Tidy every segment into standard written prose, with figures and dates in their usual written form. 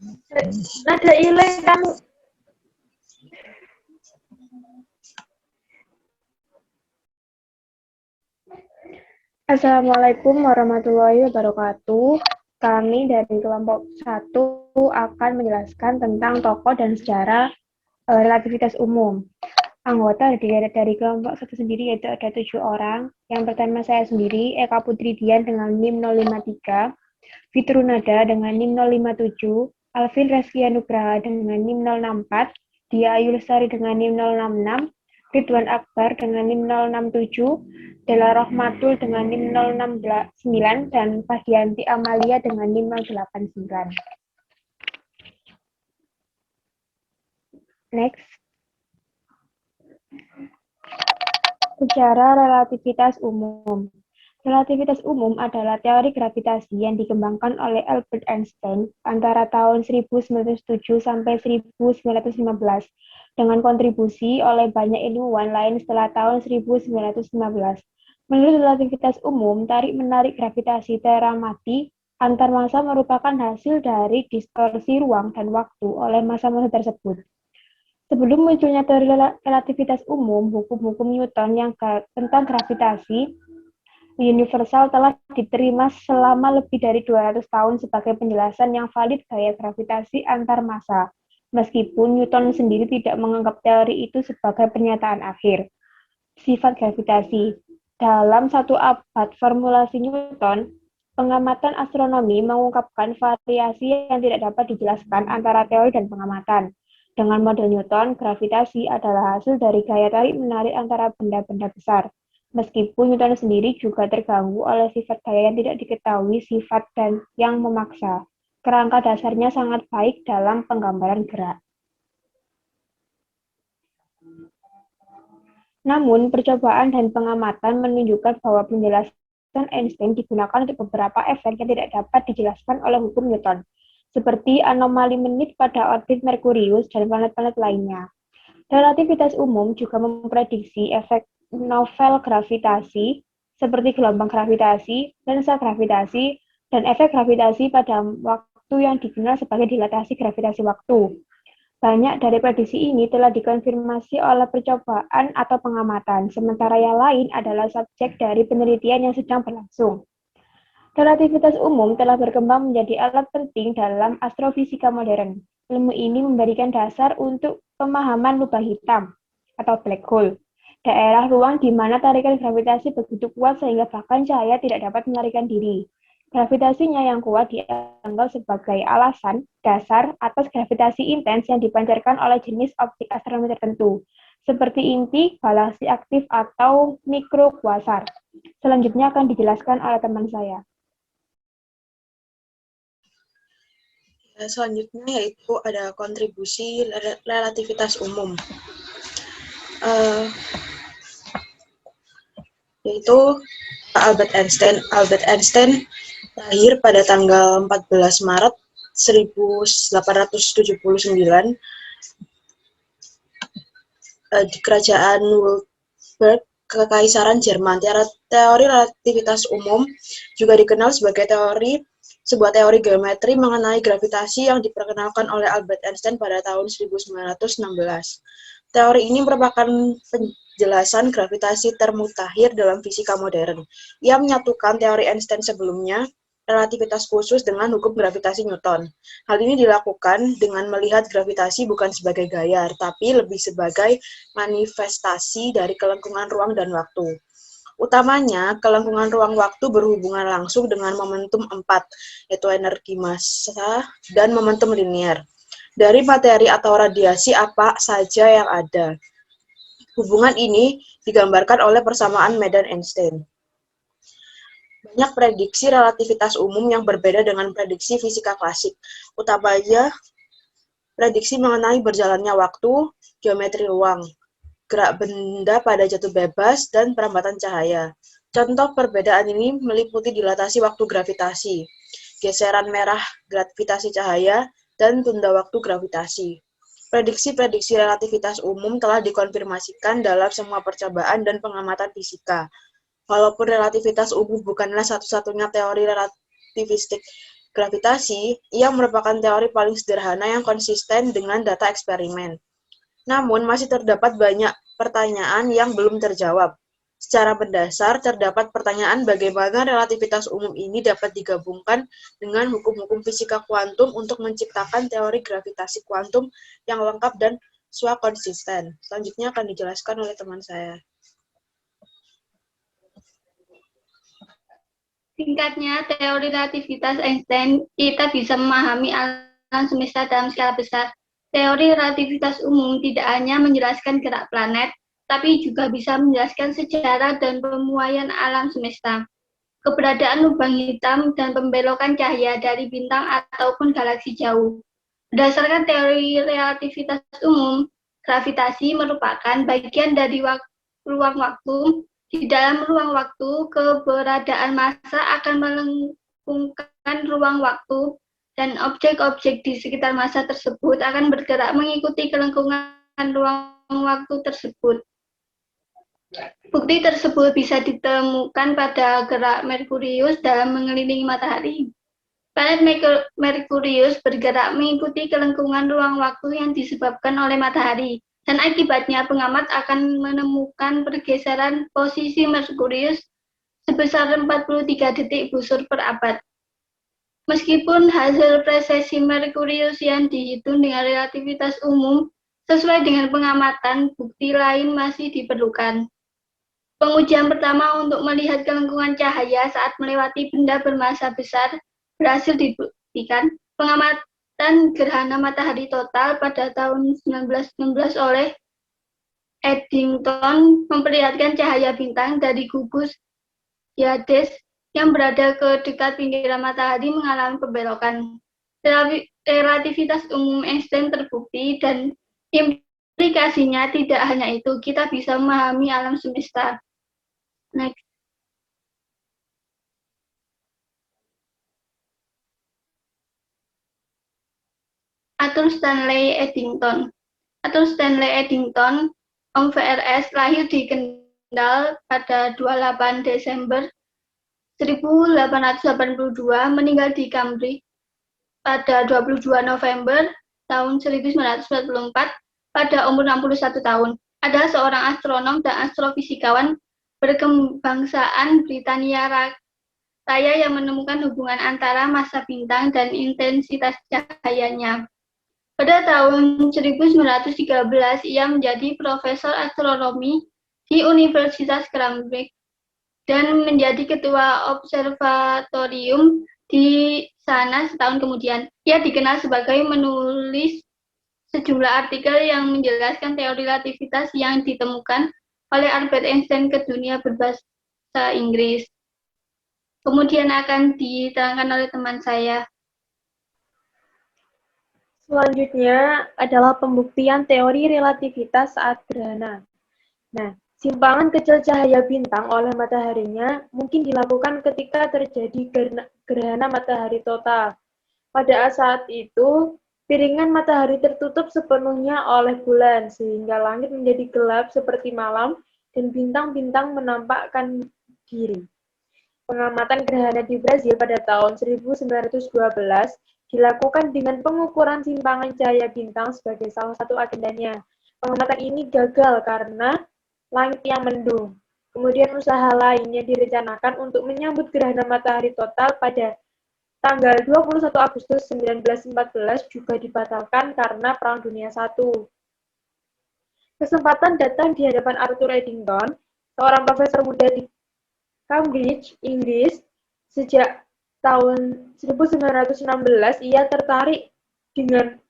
Nada hilang kamu. Assalamualaikum warahmatullahi wabarakatuh. Kami dari kelompok 1 akan menjelaskan tentang tokoh dan sejarah relativitas umum. Anggota dari kelompok 1 sendiri yaitu ada 7 orang. Yang pertama saya sendiri, Eka Putri Dian dengan NIM 053, Fitrunada dengan NIM 057, Alvin Reski Nugraha dengan NIM 064, Dia Ayu Lestari dengan NIM 066, Ridwan Akbar dengan NIM 067, Dela Rohmatul dengan NIM 069, dan Fahdianti Amalia dengan NIM 089. Next. Secara relativitas umum. Relativitas umum adalah teori gravitasi yang dikembangkan oleh Albert Einstein antara tahun 1907 sampai 1915 dengan kontribusi oleh banyak ilmuwan lain setelah tahun 1915. Menurut relativitas umum, tarik-menarik gravitasi teramati antar massa merupakan hasil dari distorsi ruang dan waktu oleh massa-massa tersebut. Sebelum munculnya teori relativitas umum, hukum-hukum Newton yang tentang gravitasi universal telah diterima selama lebih dari 200 tahun sebagai penjelasan yang valid gaya gravitasi antar massa, meskipun Newton sendiri tidak menganggap teori itu sebagai pernyataan akhir. Sifat gravitasi. Dalam satu abad formulasi Newton, pengamatan astronomi mengungkapkan variasi yang tidak dapat dijelaskan antara teori dan pengamatan. Dengan model Newton, gravitasi adalah hasil dari gaya tarik-menarik antara benda-benda besar. Meskipun Newton sendiri juga terganggu oleh sifat gaya yang tidak diketahui sifat dan yang memaksa. Kerangka dasarnya sangat baik dalam penggambaran gerak. Namun, percobaan dan pengamatan menunjukkan bahwa penjelasan Einstein digunakan untuk beberapa efek yang tidak dapat dijelaskan oleh hukum Newton, seperti anomali menit pada orbit Merkurius dan planet-planet lainnya. Relativitas umum juga memprediksi efek novel gravitasi, seperti gelombang gravitasi, lensa gravitasi, dan efek gravitasi pada waktu yang dikenal sebagai dilatasi gravitasi waktu. Banyak dari prediksi ini telah dikonfirmasi oleh percobaan atau pengamatan, sementara yang lain adalah subjek dari penelitian yang sedang berlangsung. Relativitas umum telah berkembang menjadi alat penting dalam astrofisika modern. Ilmu ini memberikan dasar untuk pemahaman lubang hitam atau black hole, daerah ruang di mana tarikan gravitasi begitu kuat sehingga bahkan cahaya tidak dapat melarikan diri. Gravitasinya yang kuat dianggap sebagai alasan dasar atas gravitasi intens yang dipancarkan oleh jenis optik astronomi tertentu, seperti inti, galaksi aktif, atau mikroquasar. Selanjutnya akan dijelaskan oleh teman saya. Selanjutnya yaitu ada kontribusi relativitas umum. Yaitu Albert Einstein. Albert Einstein lahir pada tanggal 14 Maret 1879 di kerajaan Württemberg, Kekaisaran Jerman. Teori relativitas umum juga dikenal sebagai sebuah teori geometri mengenai gravitasi yang diperkenalkan oleh Albert Einstein pada tahun 1916. Teori ini merupakan penjelasan gravitasi termutakhir dalam fisika modern. Ia menyatukan teori Einstein sebelumnya, relativitas khusus, dengan hukum gravitasi Newton. Hal ini dilakukan dengan melihat gravitasi bukan sebagai gaya, tapi lebih sebagai manifestasi dari kelengkungan ruang dan waktu. Utamanya, kelengkungan ruang-waktu berhubungan langsung dengan momentum 4, yaitu energi massa dan momentum linier. Dari materi atau radiasi apa saja yang ada. Hubungan ini digambarkan oleh persamaan medan Einstein. Banyak prediksi relativitas umum yang berbeda dengan prediksi fisika klasik. Utamanya, prediksi mengenai berjalannya waktu, geometri ruang, gerak benda pada jatuh bebas, dan perambatan cahaya. Contoh perbedaan ini meliputi dilatasi waktu gravitasi, geseran merah gravitasi cahaya, dan tunda waktu gravitasi. Prediksi-prediksi relativitas umum telah dikonfirmasikan dalam semua percobaan dan pengamatan fisika. Walaupun relativitas umum bukanlah satu-satunya teori relativistik gravitasi, ia merupakan teori paling sederhana yang konsisten dengan data eksperimen. Namun, masih terdapat banyak pertanyaan yang belum terjawab. Secara mendasar, terdapat pertanyaan bagaimana relativitas umum ini dapat digabungkan dengan hukum-hukum fisika kuantum untuk menciptakan teori gravitasi kuantum yang lengkap dan konsisten. Selanjutnya akan dijelaskan oleh teman saya. Singkatnya, teori relativitas Einstein, kita bisa memahami alam semesta dalam skala besar. Teori relativitas umum tidak hanya menjelaskan gerak planet, tapi juga bisa menjelaskan sejarah dan pemuaian alam semesta. Keberadaan lubang hitam dan pembelokan cahaya dari bintang ataupun galaksi jauh. Berdasarkan teori relativitas umum, gravitasi merupakan bagian dari ruang waktu. Di dalam ruang waktu, keberadaan massa akan melengkungkan ruang waktu dan objek-objek di sekitar massa tersebut akan bergerak mengikuti kelengkungan ruang waktu tersebut. Bukti tersebut bisa ditemukan pada gerak Merkurius dalam mengelilingi matahari. Planet Merkurius bergerak mengikuti kelengkungan ruang waktu yang disebabkan oleh matahari, dan akibatnya pengamat akan menemukan pergeseran posisi Merkurius sebesar 43 detik busur per abad. Meskipun hasil presesi Merkurius yang dihitung dengan relativitas umum sesuai dengan pengamatan, bukti lain masih diperlukan. Pengujian pertama untuk melihat kelengkungan cahaya saat melewati benda bermassa besar berhasil dibuktikan. Pengamatan gerhana matahari total pada tahun 1919 oleh Eddington memperlihatkan cahaya bintang dari gugus Hyades yang berada ke dekat pinggiran matahari mengalami pembelokan. Relativitas umum Einstein terbukti dan implikasinya tidak hanya itu, kita bisa memahami alam semesta. Next. Arthur Stanley Eddington. Arthur Stanley Eddington, VRS, lahir di Kendal pada 28 Desember 1882, meninggal di Cambridge pada 22 November tahun 1944 pada umur 61 tahun. Adalah seorang astronom dan astrofisikawan berkebangsaan Britania Raya yang menemukan hubungan antara massa bintang dan intensitas cahayanya. Pada tahun 1913, ia menjadi profesor astronomi di Universitas Cambridge dan menjadi ketua observatorium di sana setahun kemudian. Ia dikenal sebagai menulis sejumlah artikel yang menjelaskan teori relativitas yang ditemukan oleh Albert Einstein ke dunia berbahasa Inggris. Kemudian akan diterangkan oleh teman saya. Selanjutnya adalah pembuktian teori relativitas saat gerhana. Nah, simpangan kecil cahaya bintang oleh mataharinya mungkin dilakukan ketika terjadi gerhana matahari total. Pada saat itu, piringan matahari tertutup sepenuhnya oleh bulan, sehingga langit menjadi gelap seperti malam dan bintang-bintang menampakkan diri. Pengamatan gerhana di Brasil pada tahun 1912 dilakukan dengan pengukuran simpangan cahaya bintang sebagai salah satu agendanya. Pengamatan ini gagal karena langit yang mendung. Kemudian usaha lainnya direncanakan untuk menyambut gerhana matahari total pada tanggal 21 Agustus 1914 juga dibatalkan karena Perang Dunia I. Kesempatan datang di hadapan Arthur Eddington, seorang profesor muda di Cambridge, Inggris. Sejak tahun 1916, ia tertarik dengan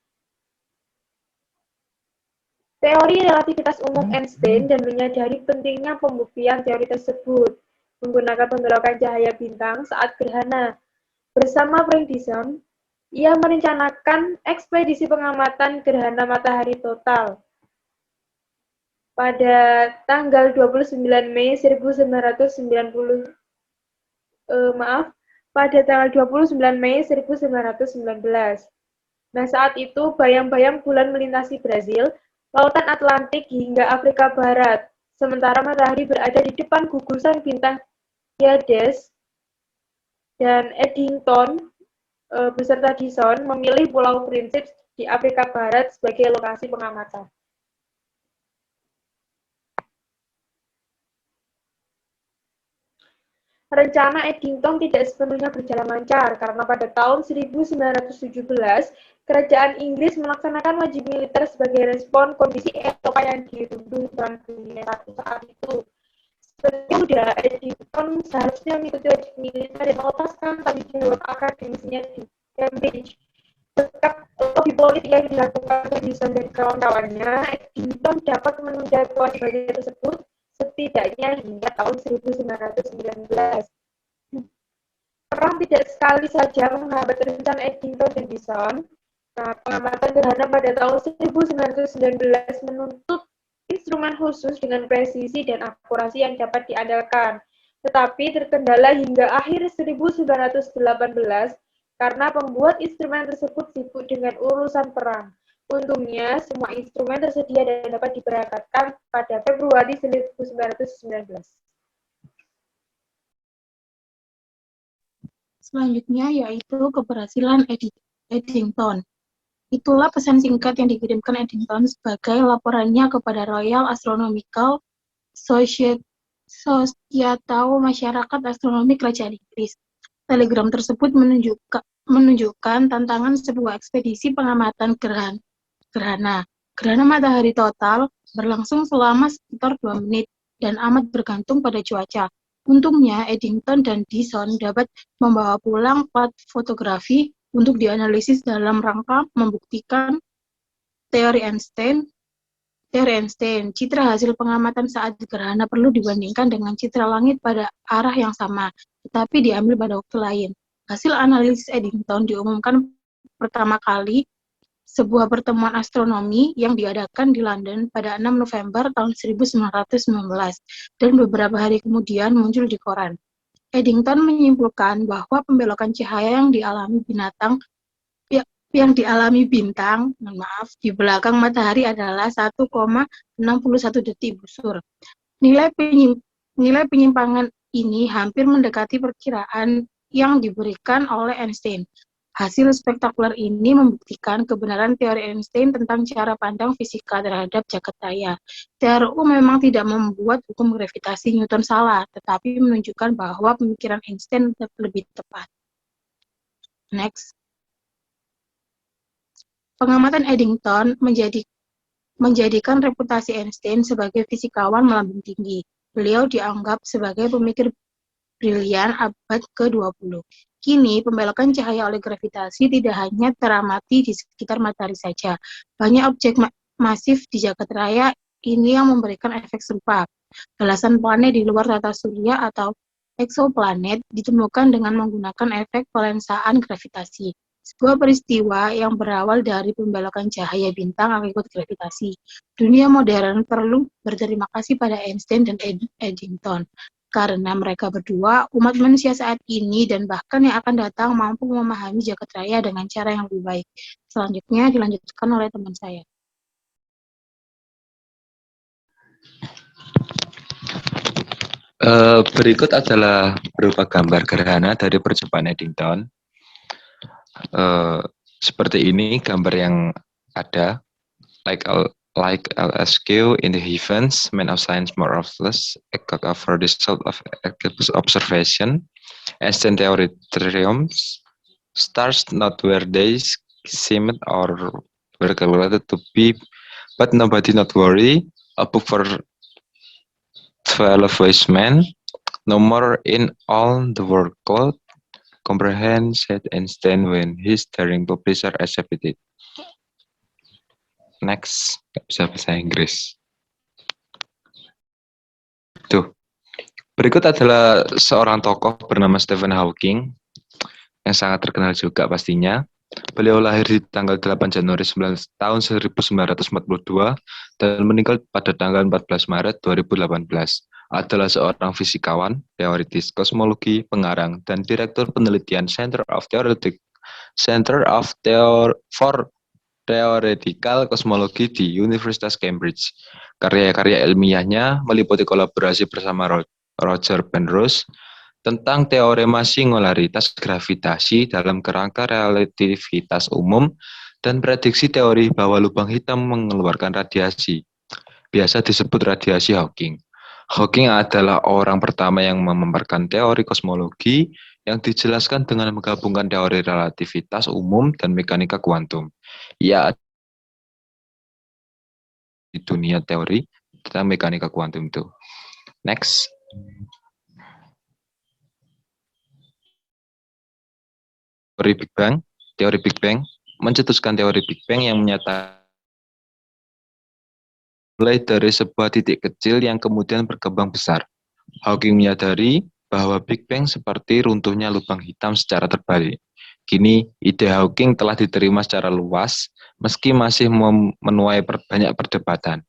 teori relativitas umum Einstein dan menyadari pentingnya pembuktian teori tersebut menggunakan pembelokan cahaya bintang saat gerhana. Bersama Prandtl, ia merencanakan ekspedisi pengamatan gerhana matahari total. Pada tanggal 29 Mei 1919. Nah, saat itu bayang-bayang bulan melintasi Brasil, lautan Atlantik hingga Afrika Barat, sementara matahari berada di depan gugusan bintang Hyades, dan Eddington beserta Dyson memilih Pulau Prinsip di Afrika Barat sebagai lokasi pengamatan. Rencana Eddington tidak sepenuhnya berjalan lancar karena pada tahun 1917 Kerajaan Inggris melaksanakan wajib militer sebagai respon kondisi Eropa yang dirundung Perang Dunia I saat itu. Sebagai muda, Eddington seharusnya mengikuti wajib militer dan melepaskan tanggung jawab akademisnya di Cambridge. Berkat lobby politik yang dilakukan Edison dan kawan-kawannya, Eddington dapat menunda kewajibannya tersebut setidaknya hingga tahun 1919. Perang tidak sekali saja menghambat rencana Eddington dan Dyson. Nah, pengamatan gerhana pada tahun 1919 menuntut instrumen khusus dengan presisi dan akurasi yang dapat diandalkan. Tetapi terkendala hingga akhir 1918 karena pembuat instrumen tersebut sibuk dengan urusan perang. Untungnya, semua instrumen tersedia dan dapat diberangkatkan pada Februari 1919. Selanjutnya yaitu keberhasilan Eddington. Itulah pesan singkat yang dikirimkan Eddington sebagai laporannya kepada Royal Astronomical Society atau Masyarakat Astronomi Kerajaan Inggris. Telegram tersebut menunjukkan tantangan sebuah ekspedisi pengamatan gerhana. Gerhana matahari total berlangsung selama sekitar 2 menit dan amat bergantung pada cuaca. Untungnya, Eddington dan Dyson dapat membawa pulang plat fotografi untuk dianalisis dalam rangka membuktikan teori Einstein. Citra hasil pengamatan saat gerhana perlu dibandingkan dengan citra langit pada arah yang sama, tetapi diambil pada waktu lain. Hasil analisis Eddington diumumkan pertama kali sebuah pertemuan astronomi yang diadakan di London pada 6 November tahun 1919 dan beberapa hari kemudian muncul di koran. Eddington menyimpulkan bahwa pembelokan cahaya yang dialami bintang di belakang matahari adalah 1,61 detik busur. Nilai penyimpangan ini hampir mendekati perkiraan yang diberikan oleh Einstein. Hasil spektakuler ini membuktikan kebenaran teori Einstein tentang cara pandang fisika terhadap jagat raya. TRU memang tidak membuat hukum gravitasi Newton salah, tetapi menunjukkan bahwa pemikiran Einstein lebih tepat. Next. Pengamatan Eddington menjadikan reputasi Einstein sebagai fisikawan melambung tinggi. Beliau dianggap sebagai pemikir brilian abad ke-20. Kini, pembelokan cahaya oleh gravitasi tidak hanya teramati di sekitar matahari saja. Banyak objek masif di jagat raya ini yang memberikan efek serupa. Belasan planet di luar tata surya atau eksoplanet ditemukan dengan menggunakan efek pelensaan gravitasi. Sebuah peristiwa yang berawal dari pembelokan cahaya bintang akibat gravitasi. Dunia modern perlu berterima kasih pada Einstein dan Eddington. Karena mereka berdua, umat manusia saat ini dan bahkan yang akan datang mampu memahami jagat raya dengan cara yang lebih baik. Selanjutnya dilanjutkan oleh teman saya. Berikut adalah berupa gambar gerhana dari percobaan Eddington. Seperti ini gambar yang ada, like LSQ in the heavens, man of science more or less, for the result of observation, Einstein theorems, stars not where they seemed or were calculated to be, but nobody not worry, a book for 12 wise men, no more in all the world called, comprehend, said Einstein when his daring publisher accepted it. Next, nggak bisa bahasa Inggris. Tuh, berikut adalah seorang tokoh bernama Stephen Hawking yang sangat terkenal juga pastinya. Beliau lahir di tanggal 8 Januari tahun 1942 dan meninggal pada tanggal 14 Maret 2018. Adalah seorang fisikawan, teoritis kosmologi, pengarang, dan direktur penelitian Center for Theoretical Cosmology di Universitas Cambridge. Karya-karya ilmiahnya meliputi kolaborasi bersama Roger Penrose tentang teorema singularitas gravitasi dalam kerangka relativitas umum dan prediksi teori bahwa lubang hitam mengeluarkan radiasi, biasa disebut radiasi Hawking. Hawking adalah orang pertama yang memaparkan teori kosmologi yang dijelaskan dengan menggabungkan teori relativitas umum dan mekanika kuantum. Ia di dunia teori tentang mekanika kuantum itu. Next. Teori Big Bang mencetuskan teori Big Bang yang menyatakan mulai dari sebuah titik kecil yang kemudian berkembang besar. Hawking menyadari bahwa Big Bang seperti runtuhnya lubang hitam secara terbalik. Kini, ide Hawking telah diterima secara luas, meski masih menuai banyak perdebatan.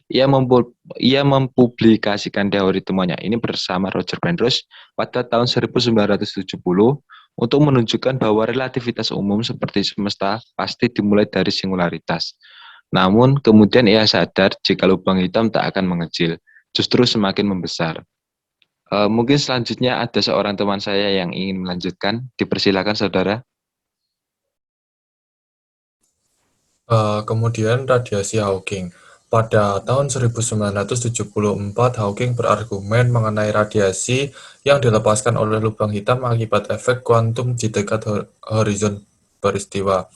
Ia mempublikasikan teori temuannya ini bersama Roger Penrose pada tahun 1970 untuk menunjukkan bahwa relativitas umum seperti semesta pasti dimulai dari singularitas. Namun, kemudian ia sadar jika lubang hitam tak akan mengecil, justru semakin membesar. Mungkin selanjutnya ada seorang teman saya yang ingin melanjutkan. Dipersilakan, saudara. Kemudian radiasi Hawking. Pada tahun 1974, Hawking berargumen mengenai radiasi yang dilepaskan oleh lubang hitam akibat efek kuantum di dekat horizon peristiwa.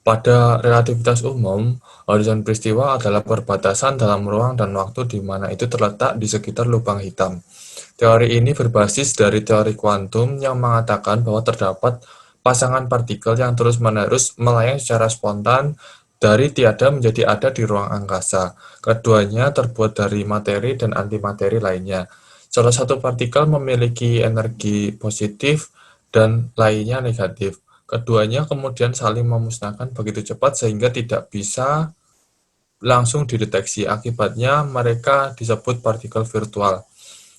Pada relativitas umum, horizon peristiwa adalah perbatasan dalam ruang dan waktu di mana itu terletak di sekitar lubang hitam. Teori ini berbasis dari teori kuantum yang mengatakan bahwa terdapat pasangan partikel yang terus-menerus melayang secara spontan dari tiada menjadi ada di ruang angkasa. Keduanya terbuat dari materi dan antimateri lainnya. Salah satu partikel memiliki energi positif dan lainnya negatif. Keduanya kemudian saling memusnahkan begitu cepat sehingga tidak bisa langsung dideteksi. Akibatnya mereka disebut partikel virtual.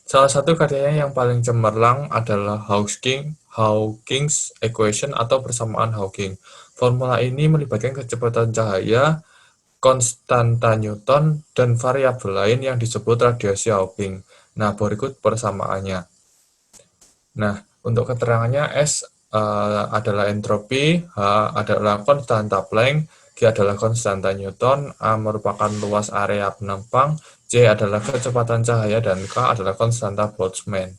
Salah satu karyanya yang paling cemerlang adalah Hawking's Equation atau persamaan Hawking. Formula ini melibatkan kecepatan cahaya, konstanta Newton, dan variabel lain yang disebut radiasi Hawking. Nah, berikut persamaannya. Nah, untuk keterangannya S adalah entropi, H adalah konstanta Planck, G adalah konstanta Newton, A merupakan luas area penempang, C adalah kecepatan cahaya, dan K adalah konstanta Boltzmann.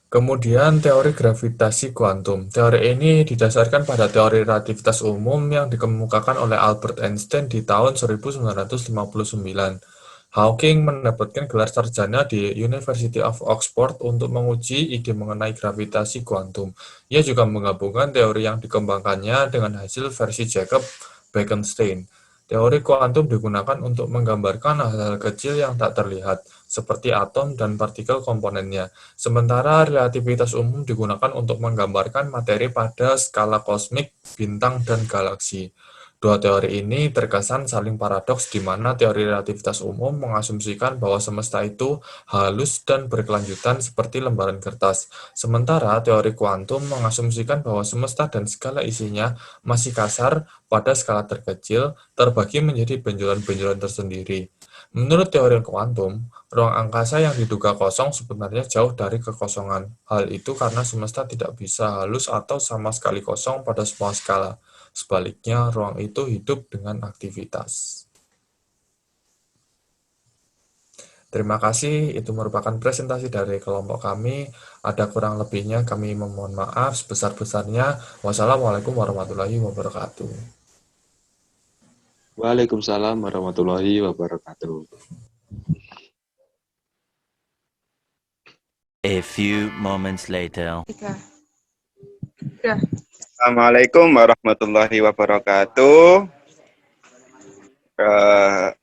Kemudian teori gravitasi kuantum. Teori ini didasarkan pada teori relativitas umum yang dikemukakan oleh Albert Einstein di tahun 1959. Hawking mendapatkan gelar sarjana di University of Oxford untuk menguji ide mengenai gravitasi kuantum. Ia juga menggabungkan teori yang dikembangkannya dengan hasil versi Jacob Bekenstein. Teori kuantum digunakan untuk menggambarkan hal-hal kecil yang tak terlihat, seperti atom dan partikel komponennya. Sementara relativitas umum digunakan untuk menggambarkan materi pada skala kosmik, bintang, dan galaksi. Dua teori ini terkesan saling paradoks di mana teori relativitas umum mengasumsikan bahwa semesta itu halus dan berkelanjutan seperti lembaran kertas. Sementara teori kuantum mengasumsikan bahwa semesta dan segala isinya masih kasar pada skala terkecil, terbagi menjadi benjolan-benjolan tersendiri. Menurut teori kuantum, ruang angkasa yang diduga kosong sebenarnya jauh dari kekosongan. Hal itu karena semesta tidak bisa halus atau sama sekali kosong pada semua skala. Sebaliknya, ruang itu hidup dengan aktivitas. Terima kasih, itu merupakan presentasi dari kelompok kami. Ada kurang lebihnya kami memohon maaf sebesar-besarnya. Wassalamualaikum warahmatullahi wabarakatuh. Waalaikumsalam warahmatullahi wabarakatuh. A few moments later. Assalamualaikum warahmatullahi wabarakatuh.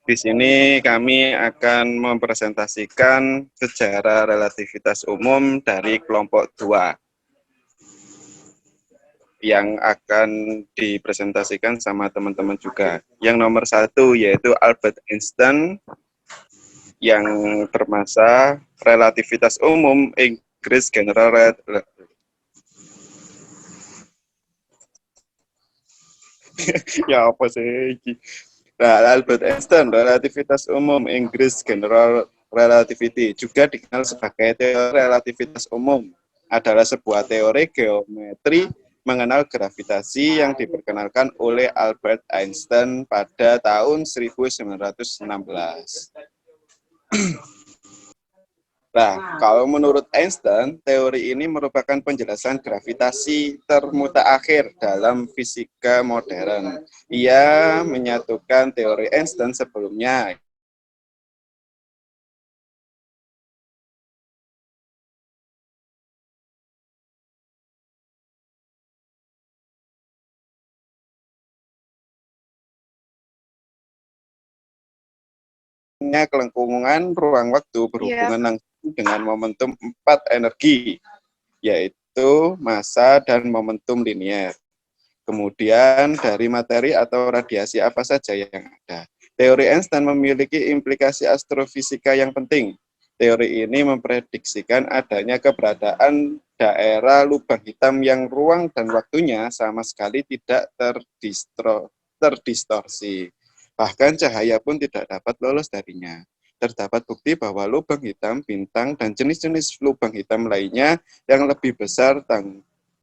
Di sini kami akan mempresentasikan sejarah relativitas umum dari kelompok 2 yang akan dipresentasikan sama teman-teman juga. Yang nomor 1 yaitu Albert Einstein yang bermasa relativitas umum Inggris General ya apa sih? Nah, Albert Einstein, relativitas umum Inggris General relativity, juga dikenal sebagai teori relativitas umum, adalah sebuah teori geometri mengenal gravitasi yang diperkenalkan oleh Albert Einstein pada tahun 1916. Nah, kalau menurut Einstein, teori ini merupakan penjelasan gravitasi termutaakhir dalam fisika modern. Ia menyatukan teori Einstein sebelumnya, kelengkungan ruang waktu berhubungan langsung dengan momentum 4 energi, yaitu massa dan momentum linier. Kemudian dari materi atau radiasi apa saja yang ada. Teori Einstein memiliki implikasi astrofisika yang penting. Teori ini memprediksikan adanya keberadaan daerah lubang hitam yang ruang dan waktunya sama sekali tidak terdistorsi. Bahkan cahaya pun tidak dapat lolos darinya. Terdapat bukti bahwa lubang hitam, bintang, dan jenis-jenis lubang hitam lainnya yang lebih besar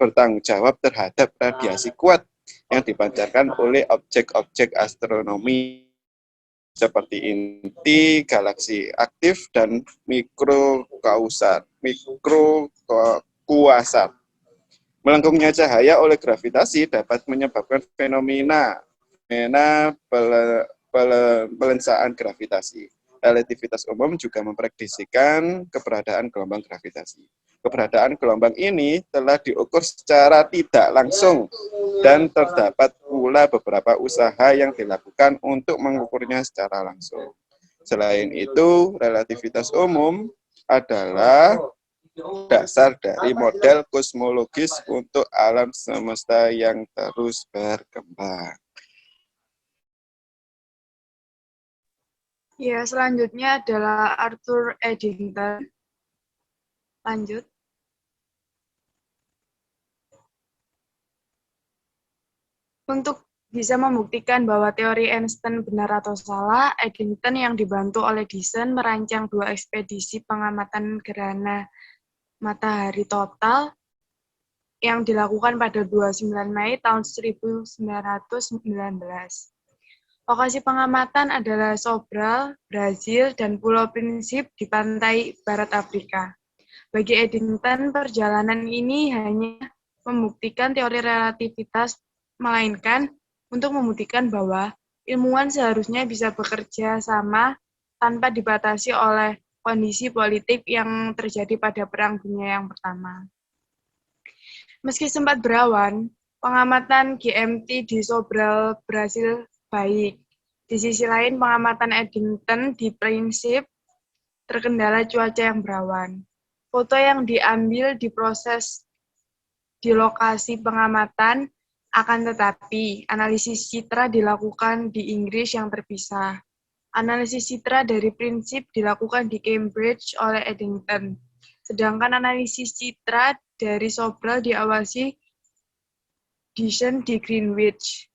bertanggung jawab terhadap radiasi kuat yang dipancarkan oleh objek-objek astronomi seperti inti, galaksi aktif, dan mikrokuasar. Melengkungnya cahaya oleh gravitasi dapat menyebabkan fenomena pelensaan gravitasi. Relativitas umum juga memprediksikan keberadaan gelombang gravitasi. Keberadaan gelombang ini telah diukur secara tidak langsung dan terdapat pula beberapa usaha yang dilakukan untuk mengukurnya secara langsung. Selain itu, relativitas umum adalah dasar dari model kosmologis untuk alam semesta yang terus berkembang. Ya, selanjutnya adalah Arthur Eddington. Lanjut. Untuk bisa membuktikan bahwa teori Einstein benar atau salah, Eddington yang dibantu oleh Dyson merancang 2 ekspedisi pengamatan gerhana matahari total yang dilakukan pada 29 Mei tahun 1919. Lokasi pengamatan adalah Sobral, Brazil, dan Pulau Prinsip di pantai barat Afrika. Bagi Eddington, perjalanan ini hanya membuktikan teori relativitas, melainkan untuk membuktikan bahwa ilmuwan seharusnya bisa bekerja sama tanpa dibatasi oleh kondisi politik yang terjadi pada Perang Dunia yang Pertama. Meski sempat berawan, pengamatan GMT di Sobral, Brasil baik. Di sisi lain, pengamatan Eddington di Prinsip terkendala cuaca yang berawan. Foto yang diambil diproses di lokasi pengamatan, akan tetapi analisis citra dilakukan di Inggris yang terpisah. Analisis citra dari Prinsip dilakukan di Cambridge oleh Eddington, sedangkan analisis citra dari Sobral diawasi Dyson di Greenwich.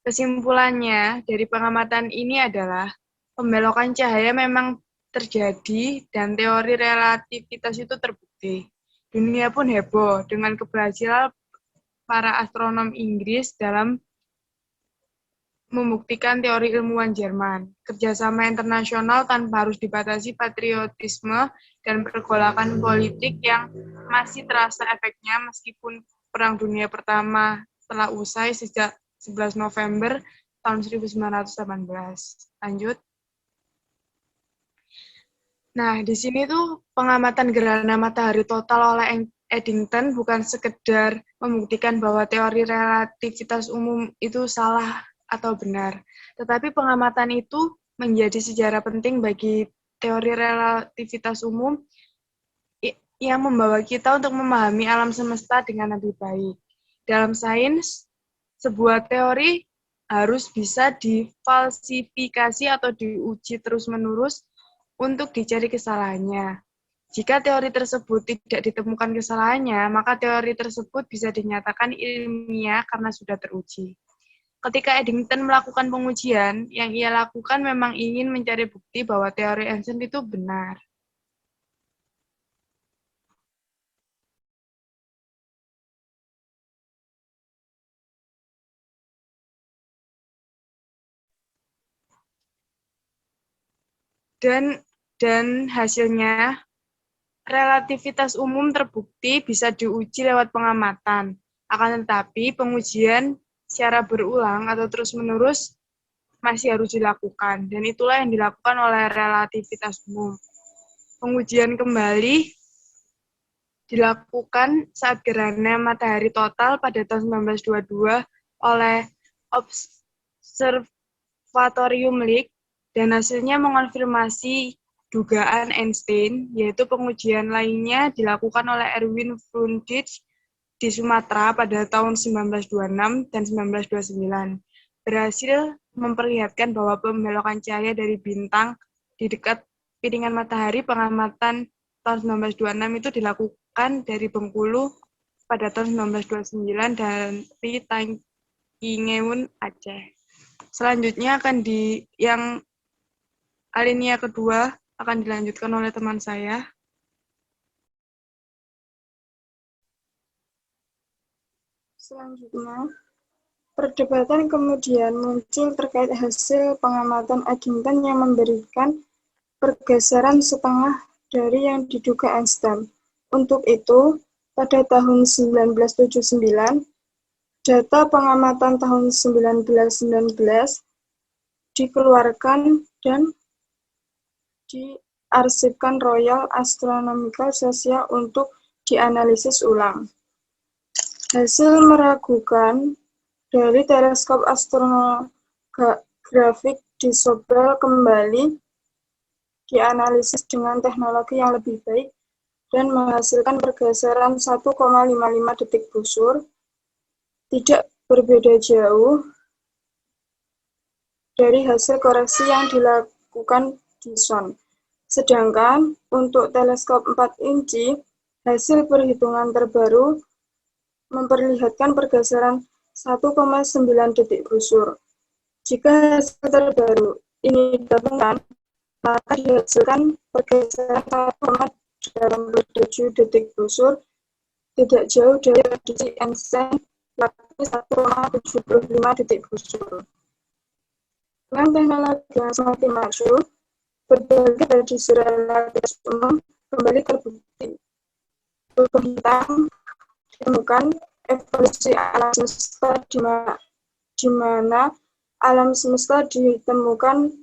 Kesimpulannya dari pengamatan ini adalah pembelokan cahaya memang terjadi dan teori relativitas itu terbukti. Dunia pun heboh dengan keberhasilan para astronom Inggris dalam membuktikan teori ilmuwan Jerman. Kerjasama internasional tanpa harus dibatasi patriotisme dan pergolakan politik yang masih terasa efeknya meskipun Perang Dunia Pertama telah usai sejak 11 November tahun 1918. Lanjut. Nah, di sini tuh pengamatan gerhana matahari total oleh Eddington bukan sekedar membuktikan bahwa teori relativitas umum itu salah atau benar, tetapi pengamatan itu menjadi sejarah penting bagi teori relativitas umum yang membawa kita untuk memahami alam semesta dengan lebih baik. Dalam sains, sebuah teori harus bisa difalsifikasi atau diuji terus-menerus untuk dicari kesalahannya. Jika teori tersebut tidak ditemukan kesalahannya, maka teori tersebut bisa dinyatakan ilmiah karena sudah teruji. Ketika Eddington melakukan pengujian, yang ia lakukan memang ingin mencari bukti bahwa teori Einstein itu benar. Dan hasilnya, relativitas umum terbukti bisa diuji lewat pengamatan. Akan tetapi, pengujian secara berulang atau terus-menerus masih harus dilakukan, dan itulah yang dilakukan oleh relativitas umum. Pengujian kembali dilakukan saat gerhana matahari total pada tahun 1922 oleh Observatorium Lick, dan hasilnya mengonfirmasi dugaan Einstein, yaitu pengujian lainnya dilakukan oleh Erwin Frundige di Sumatera pada tahun 1926 dan 1929. Berhasil memperlihatkan bahwa pembelokan cahaya dari bintang di dekat piringan matahari. Pengamatan tahun 1926 itu dilakukan dari Bengkulu pada tahun 1929 dari Tangkingeun, Aceh. Selanjutnya yang alinea kedua akan dilanjutkan oleh teman saya. Selanjutnya, perdebatan kemudian muncul terkait hasil pengamatan Eddington yang memberikan pergeseran setengah dari yang diduga Einstein. Untuk itu, pada tahun 1979, data pengamatan tahun 1919 dikeluarkan dan diarsipkan Royal Astronomical Society untuk dianalisis ulang. Hasil meragukan dari teleskop astronografik di Sobral kembali dianalisis dengan teknologi yang lebih baik dan menghasilkan pergeseran 1,55 detik busur, tidak berbeda jauh dari hasil koreksi yang dilakukan Dyson. Sedangkan untuk teleskop 4 inci, hasil perhitungan terbaru memperlihatkan pergeseran 1,9 detik busur. Jika hasil terbaru ini digabungkan, maka dihasilkan pergeseran 1,87 detik busur, tidak jauh dari prediksi Einstein, yakni 1,75 detik busur. Dengan teknologi yang semakin maju, berbagai prediksi relativitas umum kembali terbukti. Lubang hitam ditemukan evolusi alam semesta di mana alam semesta ditemukan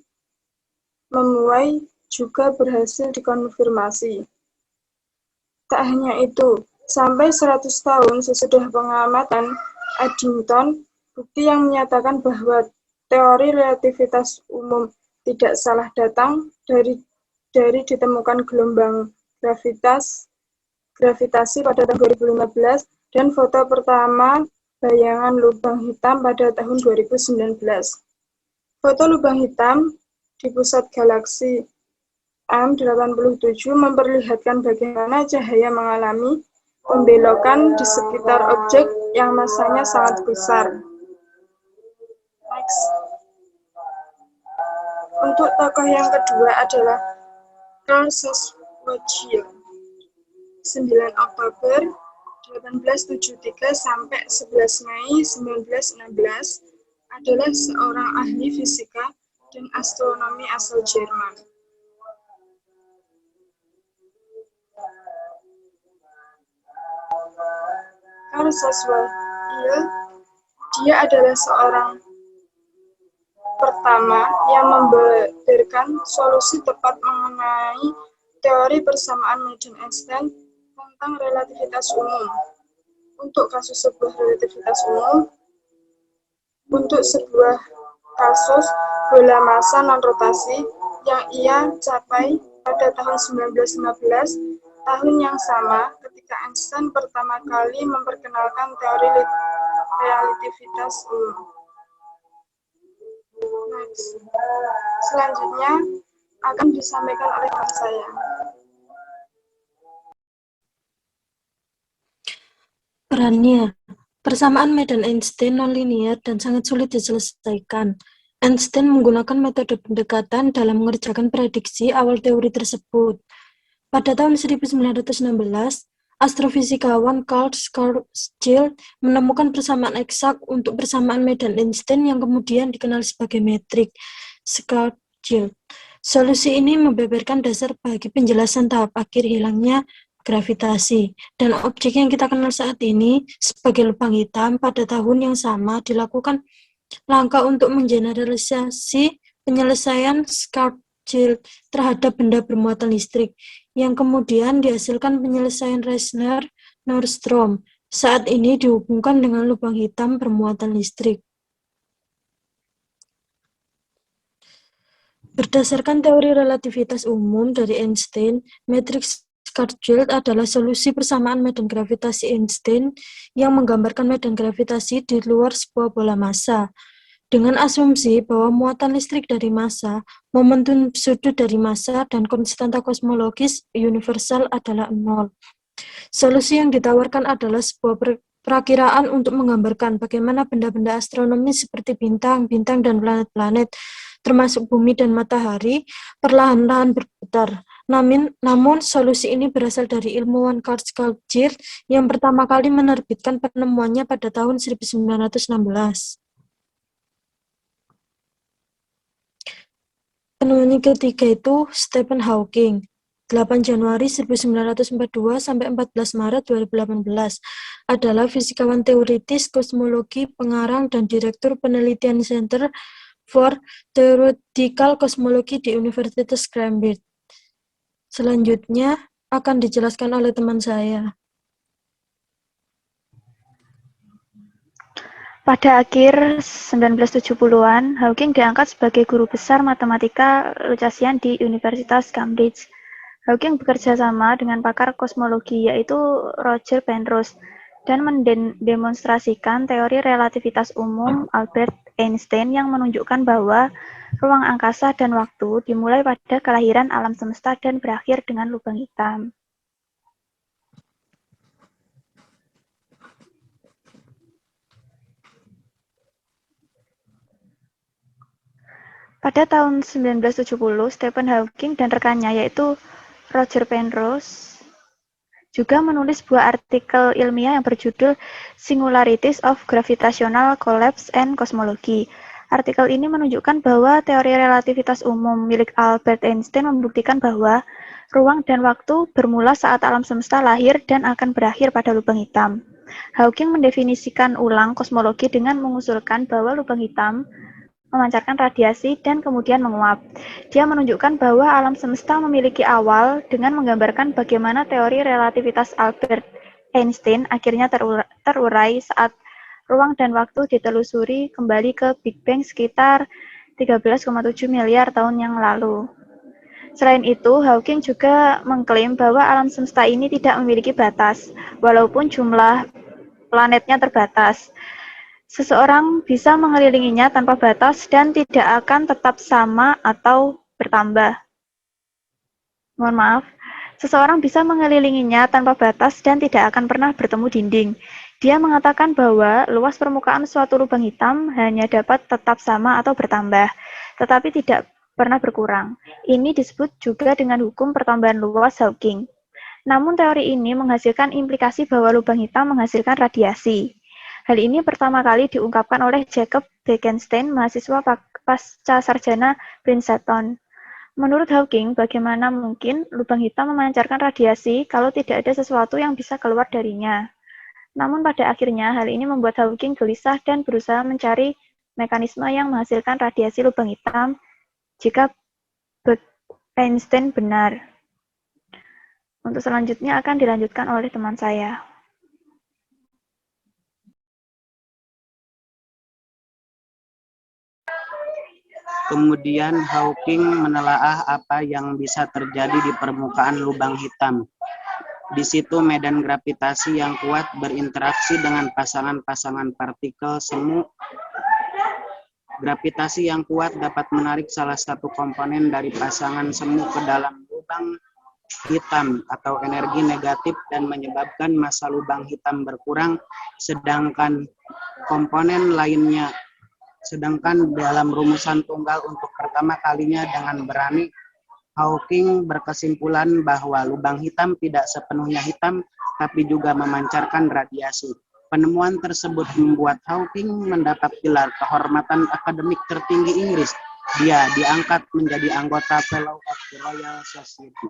memuai juga berhasil dikonfirmasi. Tak hanya itu, sampai 100 tahun sesudah pengamatan Eddington, bukti yang menyatakan bahwa teori relativitas umum tidak salah datang dari ditemukan gelombang gravitasi pada tahun 2015 dan foto pertama bayangan lubang hitam pada tahun 2019. Foto lubang hitam di pusat galaksi M87 memperlihatkan bagaimana cahaya mengalami pembelokan di sekitar objek yang masanya sangat besar. Next. Untuk tokoh yang kedua adalah Carl Schwarzschild. 9 Oktober 1873 sampai 11 Mei 1916 adalah seorang ahli fisika dan astronomi asal Jerman. Carl Schwarzschild, dia adalah seorang pertama yang memberikan solusi tepat mengenai teori persamaan Madden Einstein tentang relativitas umum. Untuk kasus sebuah relativitas umum, untuk sebuah kasus bola massa non-rotasi yang ia capai pada tahun 1915, tahun yang sama ketika Einstein pertama kali memperkenalkan teori relativitas umum. Next. Selanjutnya akan disampaikan oleh teman saya. Perannya Persamaan medan Einstein nonlinear dan sangat sulit diselesaikan. Einstein menggunakan metode pendekatan dalam mengerjakan prediksi awal teori tersebut. Pada tahun 1916, astrofisikawan Carl Schwarzschild menemukan persamaan eksak untuk persamaan medan Einstein yang kemudian dikenal sebagai metrik Schwarzschild. Solusi ini membeberkan dasar bagi penjelasan tahap akhir hilangnya gravitasi, dan objek yang kita kenal saat ini sebagai lubang hitam pada tahun yang sama dilakukan langkah untuk mengeneralisasi penyelesaian Schwarzschild terhadap benda bermuatan listrik, yang kemudian dihasilkan penyelesaian Reissner-Nordström, saat ini dihubungkan dengan lubang hitam bermuatan listrik. Berdasarkan teori relativitas umum dari Einstein, metrik Schwarzschild adalah solusi persamaan medan gravitasi Einstein yang menggambarkan medan gravitasi di luar sebuah bola massa, dengan asumsi bahwa muatan listrik dari massa, momentum sudut dari massa, dan konstanta kosmologis universal adalah 0. Solusi yang ditawarkan adalah sebuah perakiraan untuk menggambarkan bagaimana benda-benda astronomis seperti bintang-bintang dan planet-planet, termasuk bumi dan matahari, perlahan-lahan berputar. Namun, solusi ini berasal dari ilmuwan Carl Schwarzschild yang pertama kali menerbitkan penemuannya pada tahun 1916. Penemuan ketiga itu Stephen Hawking, 8 Januari 1942 sampai 14 Maret 2018, adalah fisikawan teoritis kosmologi, pengarang, dan direktur penelitian Center for Theoretical Cosmology di Universitas Cambridge. Selanjutnya akan dijelaskan oleh teman saya. Pada akhir 1970-an, Hawking diangkat sebagai guru besar matematika Lucasian di Universitas Cambridge. Hawking bekerja sama dengan pakar kosmologi yaitu Roger Penrose dan mendemonstrasikan teori relativitas umum Albert Einstein yang menunjukkan bahwa ruang angkasa dan waktu dimulai pada kelahiran alam semesta dan berakhir dengan lubang hitam. Pada tahun 1970, Stephen Hawking dan rekannya yaitu Roger Penrose juga menulis sebuah artikel ilmiah yang berjudul Singularities of Gravitational Collapse and Cosmology. Artikel ini menunjukkan bahwa teori relativitas umum milik Albert Einstein membuktikan bahwa ruang dan waktu bermula saat alam semesta lahir dan akan berakhir pada lubang hitam. Hawking mendefinisikan ulang kosmologi dengan mengusulkan bahwa lubang hitam memancarkan radiasi dan kemudian menguap. Dia menunjukkan bahwa alam semesta memiliki awal dengan menggambarkan bagaimana teori relativitas Albert Einstein akhirnya terurai saat ruang dan waktu ditelusuri kembali ke Big Bang sekitar 13,7 miliar tahun yang lalu. Selain itu, Hawking juga mengklaim bahwa alam semesta ini tidak memiliki batas, walaupun jumlah planetnya terbatas. Seseorang bisa mengelilinginya tanpa batas dan tidak akan tetap sama atau bertambah. Mohon maaf. Seseorang bisa mengelilinginya tanpa batas dan tidak akan pernah bertemu dinding. Dia mengatakan bahwa luas permukaan suatu lubang hitam hanya dapat tetap sama atau bertambah, tetapi tidak pernah berkurang. Ini disebut juga dengan hukum pertambahan luas Hawking. Namun teori ini menghasilkan implikasi bahwa lubang hitam menghasilkan radiasi. Hal ini pertama kali diungkapkan oleh Jacob Bekenstein, mahasiswa pasca sarjana Princeton. Menurut Hawking, bagaimana mungkin lubang hitam memancarkan radiasi kalau tidak ada sesuatu yang bisa keluar darinya? Namun pada akhirnya hal ini membuat Hawking gelisah dan berusaha mencari mekanisme yang menghasilkan radiasi lubang hitam jika Einstein benar. Untuk selanjutnya akan dilanjutkan oleh teman saya. Kemudian Hawking menelaah apa yang bisa terjadi di permukaan lubang hitam. Di situ medan gravitasi yang kuat berinteraksi dengan pasangan-pasangan partikel semu. Gravitasi yang kuat dapat menarik salah satu komponen dari pasangan semu ke dalam lubang hitam atau energi negatif dan menyebabkan massa lubang hitam berkurang, sedangkan dalam rumusan tunggal untuk pertama kalinya dengan berani, Hawking berkesimpulan bahwa lubang hitam tidak sepenuhnya hitam, tapi juga memancarkan radiasi. Penemuan tersebut membuat Hawking mendapat gelar kehormatan akademik tertinggi Inggris. Dia diangkat menjadi anggota Fellow of the Royal Society.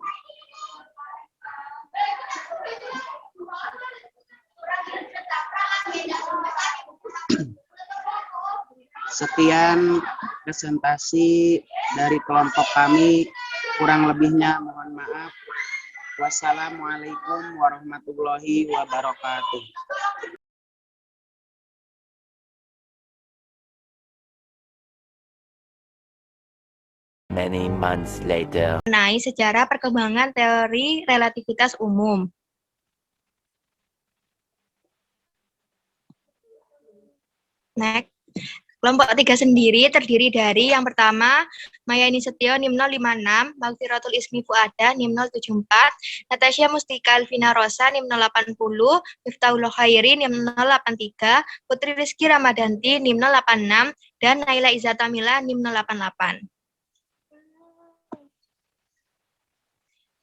Sekian presentasi dari kelompok kami, kurang lebihnya mohon maaf. Wassalamualaikum warahmatullahi wabarakatuh. Many months later. Mengenai sejarah perkembangan teori relativitas umum. Next. Kelompok 3 sendiri terdiri dari yang pertama, Mayani Setio NIM 056, Magfiratul Ismi Fuada NIM 074, Natasha Mustika Alvina Rosa NIM 080, Miftahul Khairi NIM 083, Putri Rizky Ramadanti NIM 086, dan Naila Izatamila NIM 088.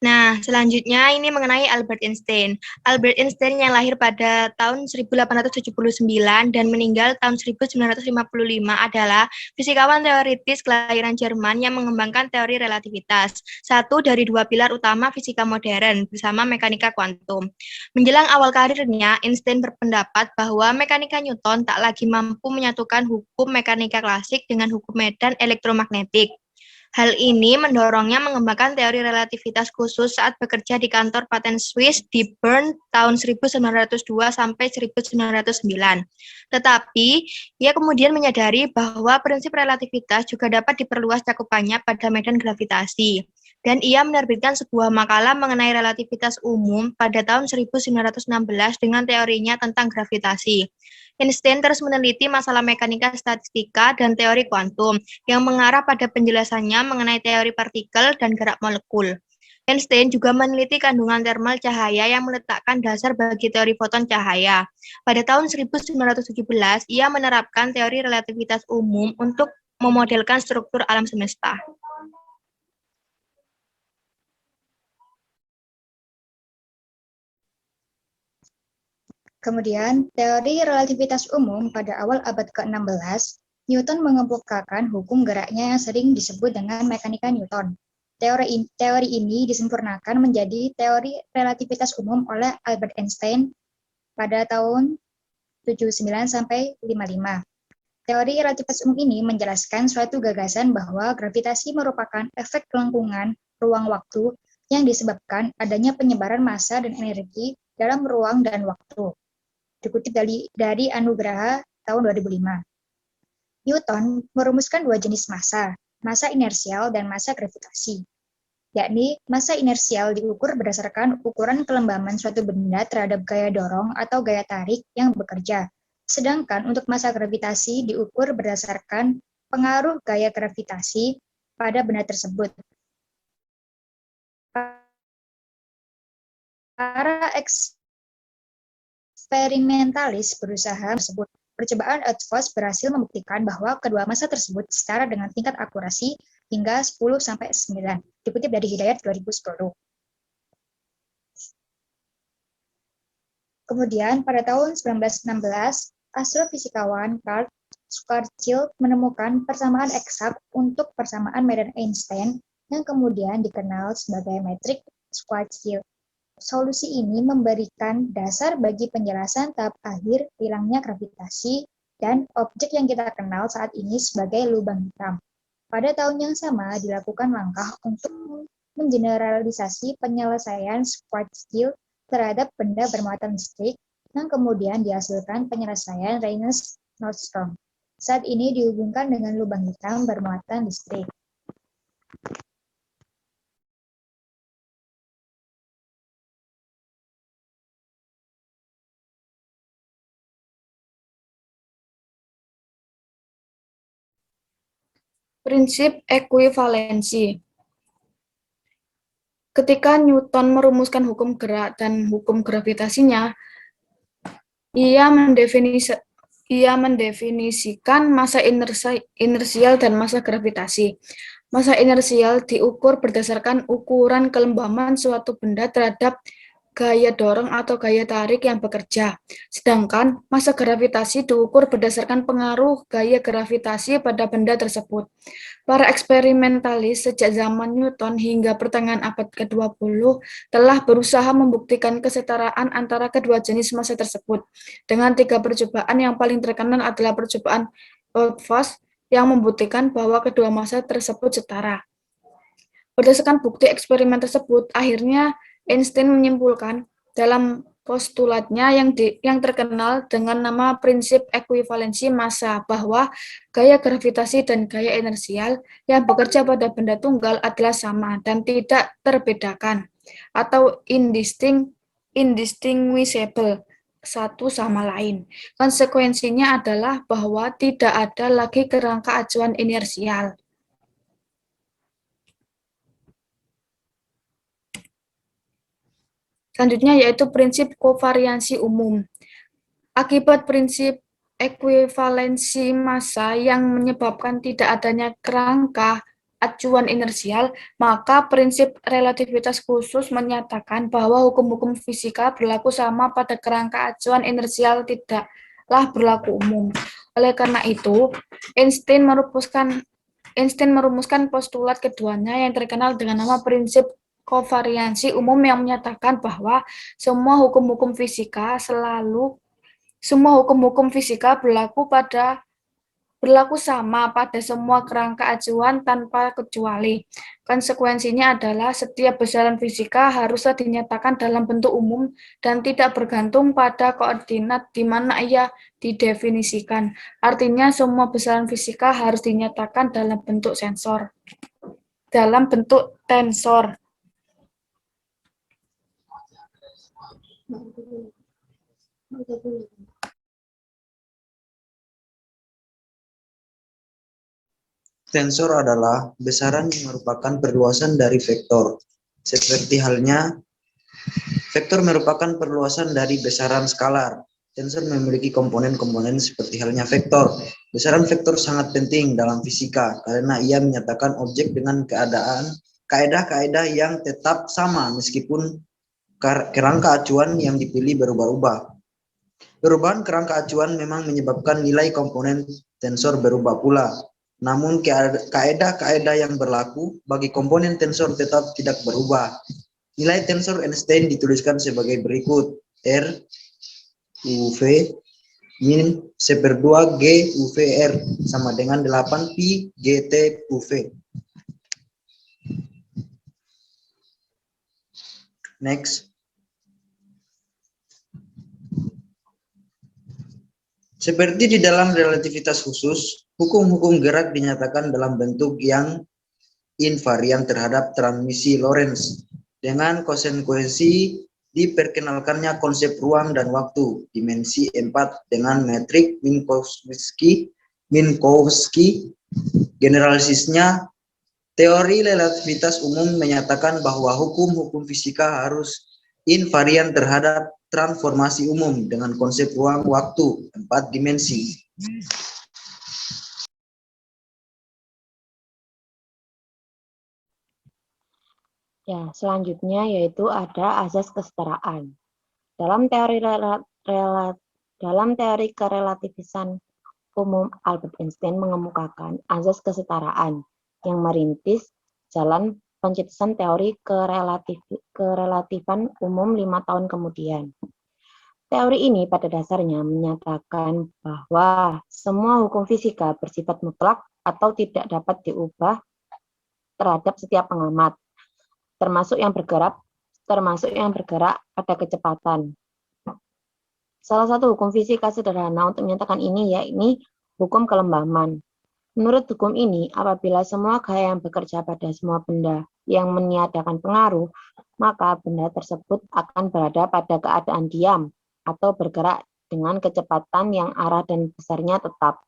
Nah, selanjutnya ini mengenai Albert Einstein. Albert Einstein yang lahir pada tahun 1879 dan meninggal tahun 1955 adalah fisikawan teoritis kelahiran Jerman yang mengembangkan teori relativitas, satu dari dua pilar utama fisika modern bersama mekanika kuantum. Menjelang awal karirnya, Einstein berpendapat bahwa mekanika Newton tak lagi mampu menyatukan hukum mekanika klasik dengan hukum medan elektromagnetik. Hal ini mendorongnya mengembangkan teori relativitas khusus saat bekerja di kantor paten Swiss di Bern tahun 1902 sampai 1909. Tetapi, ia kemudian menyadari bahwa prinsip relativitas juga dapat diperluas cakupannya pada medan gravitasi. Dan ia menerbitkan sebuah makalah mengenai relativitas umum pada tahun 1916 dengan teorinya tentang gravitasi. Einstein terus meneliti masalah mekanika statistika dan teori kuantum yang mengarah pada penjelasannya mengenai teori partikel dan gerak molekul. Einstein juga meneliti kandungan thermal cahaya yang meletakkan dasar bagi teori foton cahaya. Pada tahun 1917, ia menerapkan teori relativitas umum untuk memodelkan struktur alam semesta. Kemudian, teori relativitas umum pada awal abad ke-16, Newton mengemukakan hukum geraknya yang sering disebut dengan mekanika Newton. Teori ini disempurnakan menjadi teori relativitas umum oleh Albert Einstein pada tahun 79 sampai 55. Teori relativitas umum ini menjelaskan suatu gagasan bahwa gravitasi merupakan efek lengkungan ruang-waktu yang disebabkan adanya penyebaran massa dan energi dalam ruang dan waktu. Dikutip dari Anugraha tahun 2005. Newton merumuskan dua jenis massa inersial dan massa gravitasi. Yakni, massa inersial diukur berdasarkan ukuran kelembaman suatu benda terhadap gaya dorong atau gaya tarik yang bekerja. Sedangkan untuk massa gravitasi diukur berdasarkan pengaruh gaya gravitasi pada benda tersebut. Para eksperimentalist berusaha tersebut. Percobaan Eötvös berhasil membuktikan bahwa kedua massa tersebut setara dengan tingkat akurasi hingga 10-9. Dikutip dari Hidayat 2010. Kemudian pada tahun 1916, astrofisikawan Karl Schwarzschild menemukan persamaan eksak untuk persamaan medan Einstein yang kemudian dikenal sebagai metrik Schwarzschild. Solusi ini memberikan dasar bagi penjelasan tahap akhir hilangnya gravitasi dan objek yang kita kenal saat ini sebagai lubang hitam. Pada tahun yang sama dilakukan langkah untuk mengeneralisasi penyelesaian Schwarzschild terhadap benda bermuatan listrik yang kemudian dihasilkan penyelesaian Reines-Nordström. Saat ini dihubungkan dengan lubang hitam bermuatan listrik. Prinsip ekuivalensi. Ketika Newton merumuskan hukum gerak dan hukum gravitasinya, ia mendefinisikan masa inersial dan masa gravitasi. Masa inersial diukur berdasarkan ukuran kelembaman suatu benda terhadap gaya dorong atau gaya tarik yang bekerja. Sedangkan masa gravitasi diukur berdasarkan pengaruh gaya gravitasi pada benda tersebut. Para eksperimentalis sejak zaman Newton hingga pertengahan abad ke-20 telah berusaha membuktikan kesetaraan antara kedua jenis massa tersebut. Dengan 3 percobaan yang paling terkenal adalah percobaan Rutherford yang membuktikan bahwa kedua massa tersebut setara. Berdasarkan bukti eksperimen tersebut, akhirnya Einstein menyimpulkan dalam postulatnya yang terkenal dengan nama prinsip ekuivalensi massa bahwa gaya gravitasi dan gaya inersial yang bekerja pada benda tunggal adalah sama dan tidak terbedakan atau indistinguishable satu sama lain. Konsekuensinya adalah bahwa tidak ada lagi kerangka acuan inersial. Selanjutnya yaitu prinsip kovariansi umum. Akibat prinsip ekuivalensi massa yang menyebabkan tidak adanya kerangka acuan inersial, maka prinsip relativitas khusus menyatakan bahwa hukum-hukum fisika berlaku sama pada kerangka acuan inersial tidaklah berlaku umum. Oleh karena itu, Einstein merumuskan postulat keduanya yang terkenal dengan nama prinsip kovariansi umum yang menyatakan bahwa semua hukum-hukum fisika berlaku sama pada semua kerangka acuan tanpa kecuali. Konsekuensinya adalah setiap besaran fisika haruslah dinyatakan dalam bentuk umum dan tidak bergantung pada koordinat di mana ia didefinisikan. Artinya semua besaran fisika harus dinyatakan dalam bentuk tensor. Tensor adalah besaran yang merupakan perluasan dari vektor. Seperti halnya, vektor merupakan perluasan dari besaran skalar. Tensor memiliki komponen-komponen seperti halnya vektor. Besaran vektor sangat penting dalam fisika karena ia menyatakan objek dengan kaedah-kaedah yang tetap sama meskipun kerangka acuan yang dipilih berubah-ubah. Perubahan kerangka acuan memang menyebabkan nilai komponen tensor berubah pula. Namun kaedah-kaedah yang berlaku bagi komponen tensor tetap tidak berubah. Nilai tensor Einstein dituliskan sebagai berikut. R UV min 1/2 G UVR sama dengan 8 pi GT UV. Next. Seperti di dalam relativitas khusus, hukum-hukum gerak dinyatakan dalam bentuk yang invarian terhadap transmisi Lorentz. Dengan konsekuensi diperkenalkannya konsep ruang dan waktu, dimensi 4 dengan metrik Minkowski. Generalisisnya, teori relativitas umum menyatakan bahwa hukum-hukum fisika harus invarian terhadap transformasi umum dengan konsep ruang waktu 4 dimensi. Ya, selanjutnya yaitu ada azas kesetaraan. Dalam teori kerelativisan umum, Albert Einstein mengemukakan azas kesetaraan yang merintis jalan pencetusan teori kerelatifan umum 5 tahun kemudian. Teori ini pada dasarnya menyatakan bahwa semua hukum fisika bersifat mutlak atau tidak dapat diubah terhadap setiap pengamat, termasuk yang bergerak pada kecepatan. Salah satu hukum fisika sederhana untuk menyatakan ini yakni hukum kelembaman. Menurut hukum ini, apabila semua gaya yang bekerja pada semua benda yang meniadakan pengaruh, maka benda tersebut akan berada pada keadaan diam atau bergerak dengan kecepatan yang arah dan besarnya tetap.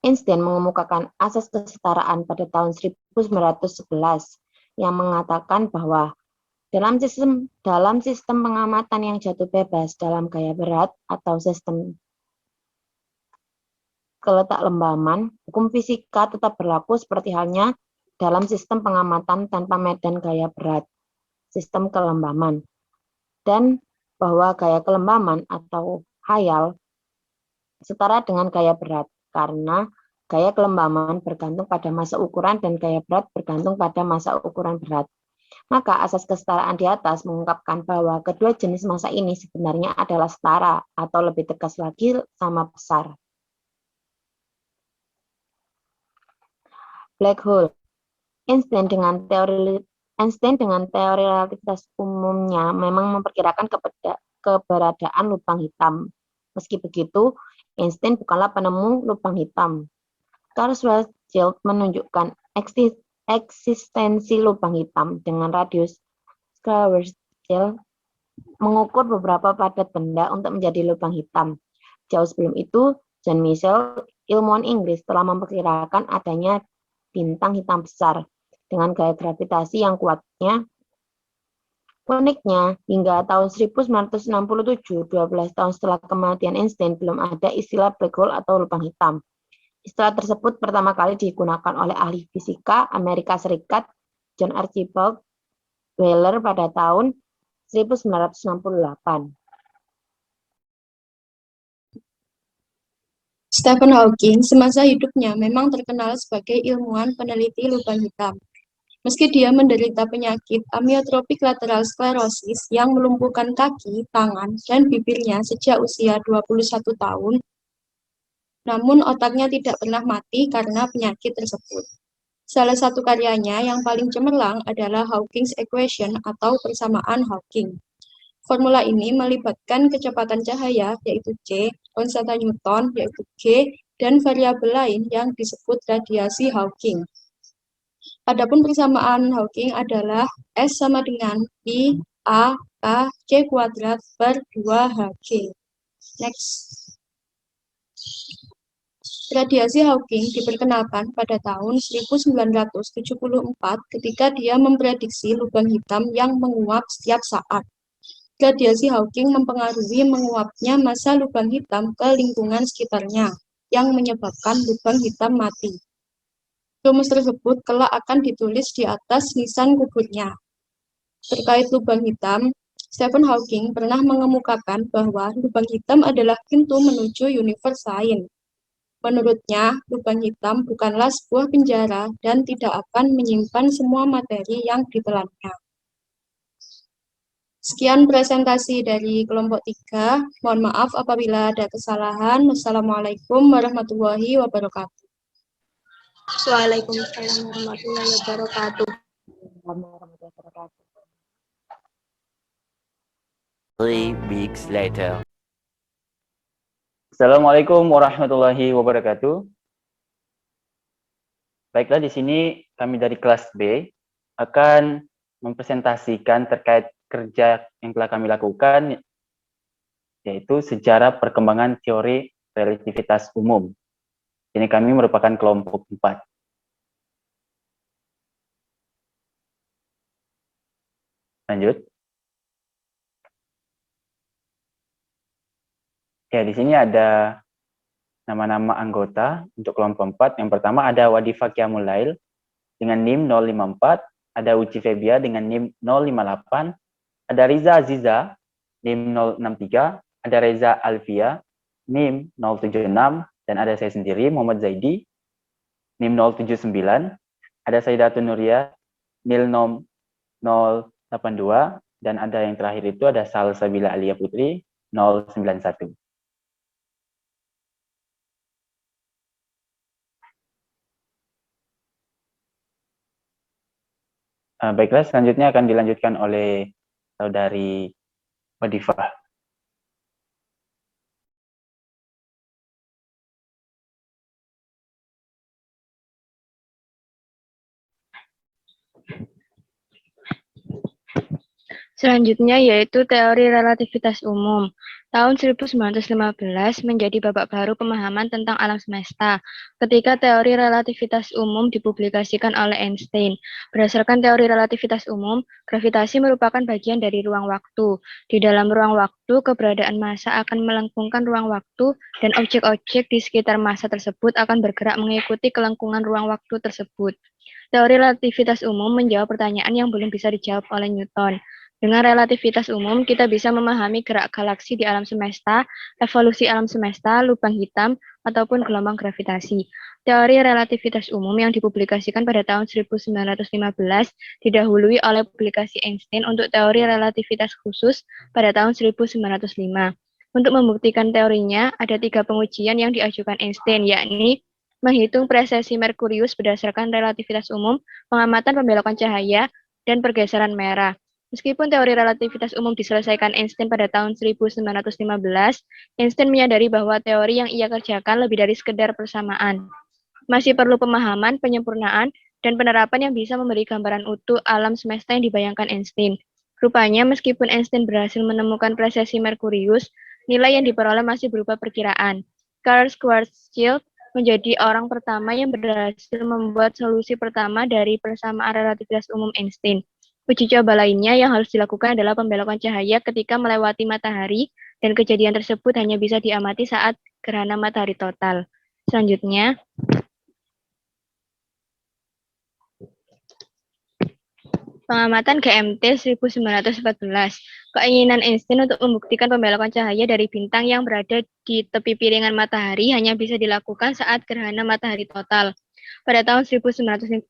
Einstein mengemukakan asas kesetaraan pada tahun 1911 yang mengatakan bahwa Dalam sistem pengamatan yang jatuh bebas dalam gaya berat atau sistem keletak lembaman, hukum fisika tetap berlaku seperti halnya dalam sistem pengamatan tanpa medan gaya berat, sistem kelembaman, dan bahwa gaya kelembaman atau hayal setara dengan gaya berat, karena gaya kelembaman bergantung pada massa ukuran dan gaya berat bergantung pada massa ukuran berat. Maka asas kesetaraan di atas mengungkapkan bahwa kedua jenis massa ini sebenarnya adalah setara, atau lebih tegas lagi sama besar. Black hole. Einstein dengan teori relativitas umumnya memang memperkirakan keberadaan lubang hitam. Meski begitu, Einstein bukanlah penemu lubang hitam. Carl Schwarzschild menunjukkan eksistensi lubang hitam dengan radius. Schwarzschild mengukur beberapa padat benda untuk menjadi lubang hitam. Jauh sebelum itu, John Michell, ilmuwan Inggris, telah memperkirakan adanya bintang hitam besar dengan gaya gravitasi yang kuatnya. Uniknya, hingga tahun 1967, 12 tahun setelah kematian Einstein, belum ada istilah black hole atau lubang hitam. Istilah tersebut pertama kali digunakan oleh ahli fisika Amerika Serikat John Archibald Wheeler pada tahun 1968. Stephen Hawking semasa hidupnya memang terkenal sebagai ilmuwan peneliti lubang hitam. Meski dia menderita penyakit amyotropik lateral sklerosis yang melumpuhkan kaki, tangan, dan bibirnya sejak usia 21 tahun, namun otaknya tidak pernah mati karena penyakit tersebut. Salah satu karyanya yang paling cemerlang adalah Hawking's Equation atau persamaan Hawking. Formula ini melibatkan kecepatan cahaya, yaitu C, konstanta Newton, yaitu G, dan variabel lain yang disebut radiasi Hawking. Adapun persamaan Hawking adalah S sama dengan I A K C kuadrat per 2Hg. Next. Radiasi Hawking diperkenalkan pada tahun 1974 ketika dia memprediksi lubang hitam yang menguap setiap saat. Radiasi Hawking mempengaruhi menguapnya massa lubang hitam ke lingkungan sekitarnya, yang menyebabkan lubang hitam mati. Rumus tersebut kelak akan ditulis di atas nisan kuburnya. Terkait lubang hitam, Stephen Hawking pernah mengemukakan bahwa lubang hitam adalah pintu menuju universe lain. Menurutnya, lubang hitam bukanlah sebuah penjara dan tidak akan menyimpan semua materi yang ditelannya. Sekian presentasi dari kelompok 3. Mohon maaf apabila ada kesalahan. Wassalamualaikum warahmatullahi wabarakatuh. Waalaikumsalam warahmatullahi wabarakatuh. 3 weeks later. Assalamualaikum warahmatullahi wabarakatuh. Baiklah, di sini kami dari kelas B akan mempresentasikan terkait kerja yang telah kami lakukan, yaitu sejarah perkembangan teori relativitas umum. Ini kami merupakan kelompok 4. Lanjut. Ya, di sini ada nama-nama anggota untuk kelompok 4. Yang pertama ada Wadifa Qiyamul dengan NIM 054, ada Uci Febia dengan NIM 058, ada Riza Aziza NIM 063, ada Reza Alfia NIM 076, dan ada saya sendiri, Muhammad Zaidi, NIM 079, ada Sayyidatun Nuria, NIM 082, dan ada yang terakhir itu ada Salsabila Alia Putri, 091. Baiklah, selanjutnya akan dilanjutkan oleh Saudari Wadifah. Selanjutnya yaitu teori relativitas umum. Tahun 1915 menjadi babak baru pemahaman tentang alam semesta ketika teori relativitas umum dipublikasikan oleh Einstein. Berdasarkan teori relativitas umum, gravitasi merupakan bagian dari ruang waktu. Di dalam ruang waktu, keberadaan massa akan melengkungkan ruang waktu dan objek-objek di sekitar massa tersebut akan bergerak mengikuti kelengkungan ruang waktu tersebut. Teori relativitas umum menjawab pertanyaan yang belum bisa dijawab oleh Newton. Dengan relativitas umum, kita bisa memahami gerak galaksi di alam semesta, evolusi alam semesta, lubang hitam, ataupun gelombang gravitasi. Teori relativitas umum yang dipublikasikan pada tahun 1915 didahului oleh publikasi Einstein untuk teori relativitas khusus pada tahun 1905. Untuk membuktikan teorinya, ada 3 pengujian yang diajukan Einstein, yakni menghitung presesi Merkurius berdasarkan relativitas umum, pengamatan pembelokan cahaya, dan pergeseran merah. Meskipun teori relativitas umum diselesaikan Einstein pada tahun 1915, Einstein menyadari bahwa teori yang ia kerjakan lebih dari sekedar persamaan. Masih perlu pemahaman, penyempurnaan, dan penerapan yang bisa memberi gambaran utuh alam semesta yang dibayangkan Einstein. Rupanya, meskipun Einstein berhasil menemukan presesi Merkurius, nilai yang diperoleh masih berupa perkiraan. Karl Schwarzschild menjadi orang pertama yang berhasil membuat solusi pertama dari persamaan relativitas umum Einstein. Uji coba lainnya yang harus dilakukan adalah pembelokan cahaya ketika melewati matahari, dan kejadian tersebut hanya bisa diamati saat gerhana matahari total. Selanjutnya, pengamatan GMT 1914. Keinginan Einstein untuk membuktikan pembelokan cahaya dari bintang yang berada di tepi piringan matahari hanya bisa dilakukan saat gerhana matahari total. Pada tahun 1911,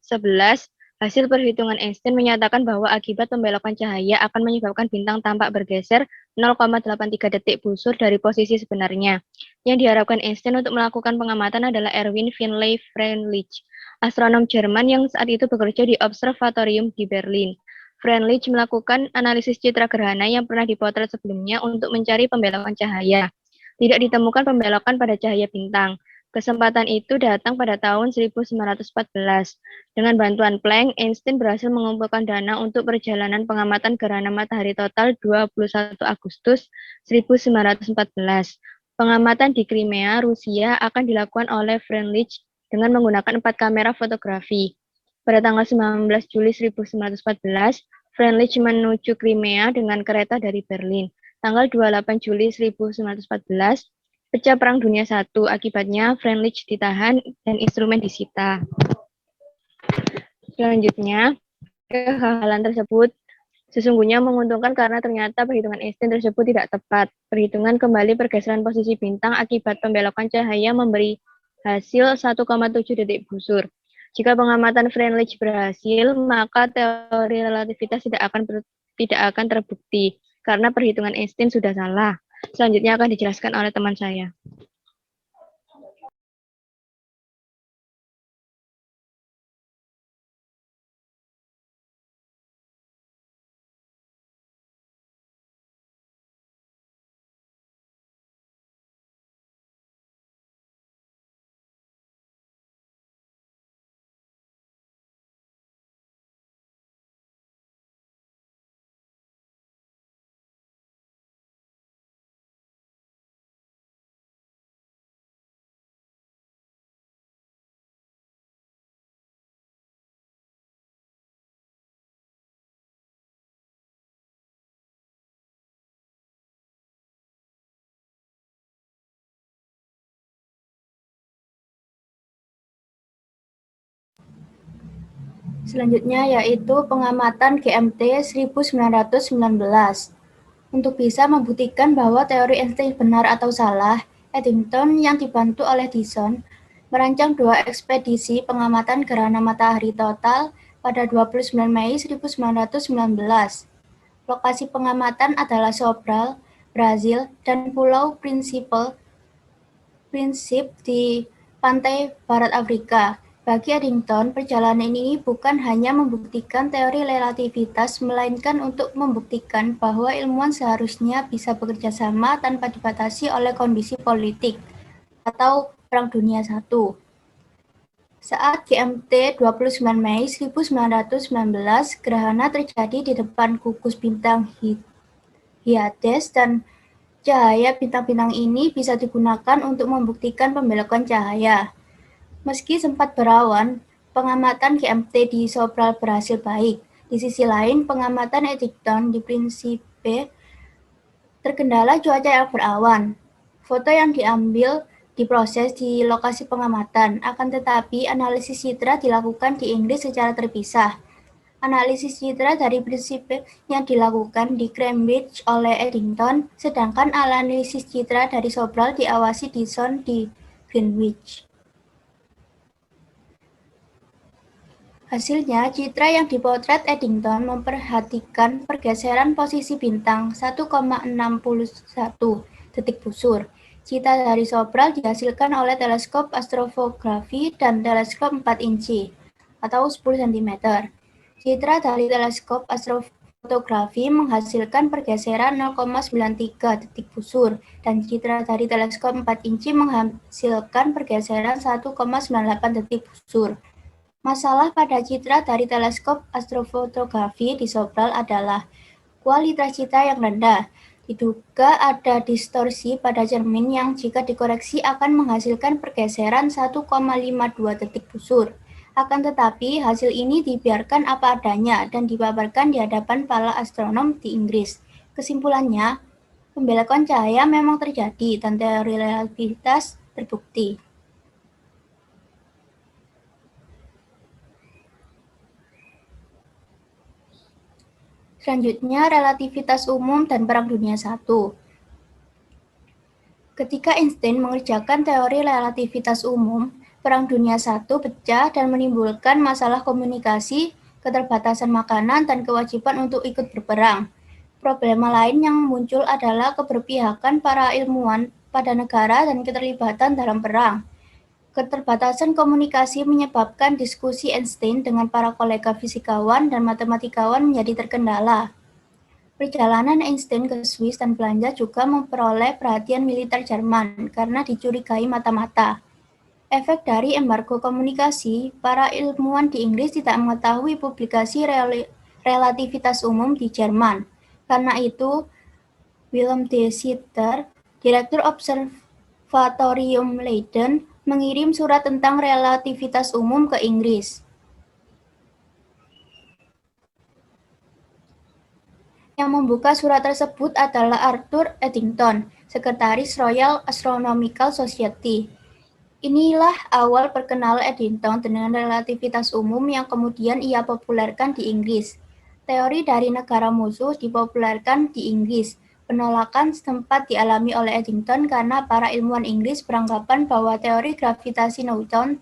hasil perhitungan Einstein menyatakan bahwa akibat pembelokan cahaya akan menyebabkan bintang tampak bergeser 0,83 detik busur dari posisi sebenarnya. Yang diharapkan Einstein untuk melakukan pengamatan adalah Erwin Finlay Freundlich, astronom Jerman yang saat itu bekerja di observatorium di Berlin. Freundlich melakukan analisis citra gerhana yang pernah dipotret sebelumnya untuk mencari pembelokan cahaya. Tidak ditemukan pembelokan pada cahaya bintang. Kesempatan itu datang pada tahun 1914. Dengan bantuan Planck, Einstein berhasil mengumpulkan dana untuk perjalanan pengamatan gerhana matahari total 21 Agustus 1914. Pengamatan di Crimea, Rusia akan dilakukan oleh Freundlich dengan menggunakan 4 kamera fotografi. Pada tanggal 19 Juli 1914, Freundlich menuju Crimea dengan kereta dari Berlin. Tanggal 28 Juli 1914, pecah Perang Dunia I. Akibatnya, Freundlich ditahan dan instrumen disita. Selanjutnya, kegagalan tersebut sesungguhnya menguntungkan karena ternyata perhitungan Einstein tersebut tidak tepat. Perhitungan kembali pergeseran posisi bintang akibat pembelokan cahaya memberi hasil 1,7 detik busur. Jika pengamatan Freundlich berhasil, maka teori relativitas tidak akan terbukti karena perhitungan Einstein sudah salah. Selanjutnya akan dijelaskan oleh teman saya. Selanjutnya yaitu pengamatan GMT 1919. Untuk bisa membuktikan bahwa teori Einstein benar atau salah, Eddington yang dibantu oleh Dyson merancang 2 ekspedisi pengamatan gerhana matahari total pada 29 Mei 1919. Lokasi pengamatan adalah Sobral, Brazil, dan Pulau Principe di pantai barat Afrika. Bagi Eddington, perjalanan ini bukan hanya membuktikan teori relativitas, melainkan untuk membuktikan bahwa ilmuwan seharusnya bisa bekerja sama tanpa dibatasi oleh kondisi politik atau Perang Dunia I. Saat GMT 29 Mei 1919, gerhana terjadi di depan gugus bintang Hyades dan Cahaya bintang-bintang ini bisa digunakan untuk membuktikan pembelokan cahaya. Meski sempat berawan, pengamatan GMT di Sobral berhasil baik. Di sisi lain, pengamatan Eddington di Principe terkendala cuaca yang berawan. Foto yang diambil diproses di lokasi pengamatan, akan tetapi analisis citra dilakukan di Inggris secara terpisah. Analisis citra dari Principe yang dilakukan di Cambridge oleh Eddington, sedangkan analisis citra dari Sobral diawasi Dyson di Greenwich. Hasilnya, citra yang dipotret Eddington memperhatikan pergeseran posisi bintang 1,61 detik busur. Citra dari Sobral dihasilkan oleh teleskop astrofotografi dan teleskop 4 inci atau 10 cm. Citra dari teleskop astrofotografi menghasilkan pergeseran 0,93 detik busur dan citra dari teleskop 4 inci menghasilkan pergeseran 1,98 detik busur. Masalah pada citra dari teleskop astrofotografi di Sobral adalah kualitas citra yang rendah. Diduga ada distorsi pada cermin yang jika dikoreksi akan menghasilkan pergeseran 1,52 detik busur. Akan tetapi, hasil ini dibiarkan apa adanya dan dipaparkan di hadapan para astronom di Inggris. Kesimpulannya, pembelokan cahaya memang terjadi dan teori relativitas terbukti. Selanjutnya, relativitas umum dan Perang Dunia I. Ketika Einstein mengerjakan teori relativitas umum, Perang Dunia I pecah dan menimbulkan masalah komunikasi, keterbatasan makanan, dan kewajiban untuk ikut berperang. Problema lain yang muncul adalah keberpihakan para ilmuwan pada negara dan keterlibatan dalam perang. Keterbatasan komunikasi menyebabkan diskusi Einstein dengan para kolega fisikawan dan matematikawan menjadi terkendala. Perjalanan Einstein ke Swiss dan Belanda juga memperoleh perhatian militer Jerman karena dicurigai mata-mata. Efek dari embargo komunikasi, para ilmuwan di Inggris tidak mengetahui publikasi relativitas umum di Jerman. Karena itu, Willem de Sitter, Direktur Observatorium Leiden, mengirim surat tentang relativitas umum ke Inggris. Yang membuka surat tersebut adalah Arthur Eddington, Sekretaris Royal Astronomical Society. Inilah awal perkenalan Eddington dengan relativitas umum yang kemudian ia populerkan di Inggris. Teori dari negara musuh dipopulerkan di Inggris. Penolakan sempat dialami oleh Eddington karena para ilmuwan Inggris beranggapan bahwa teori gravitasi Newton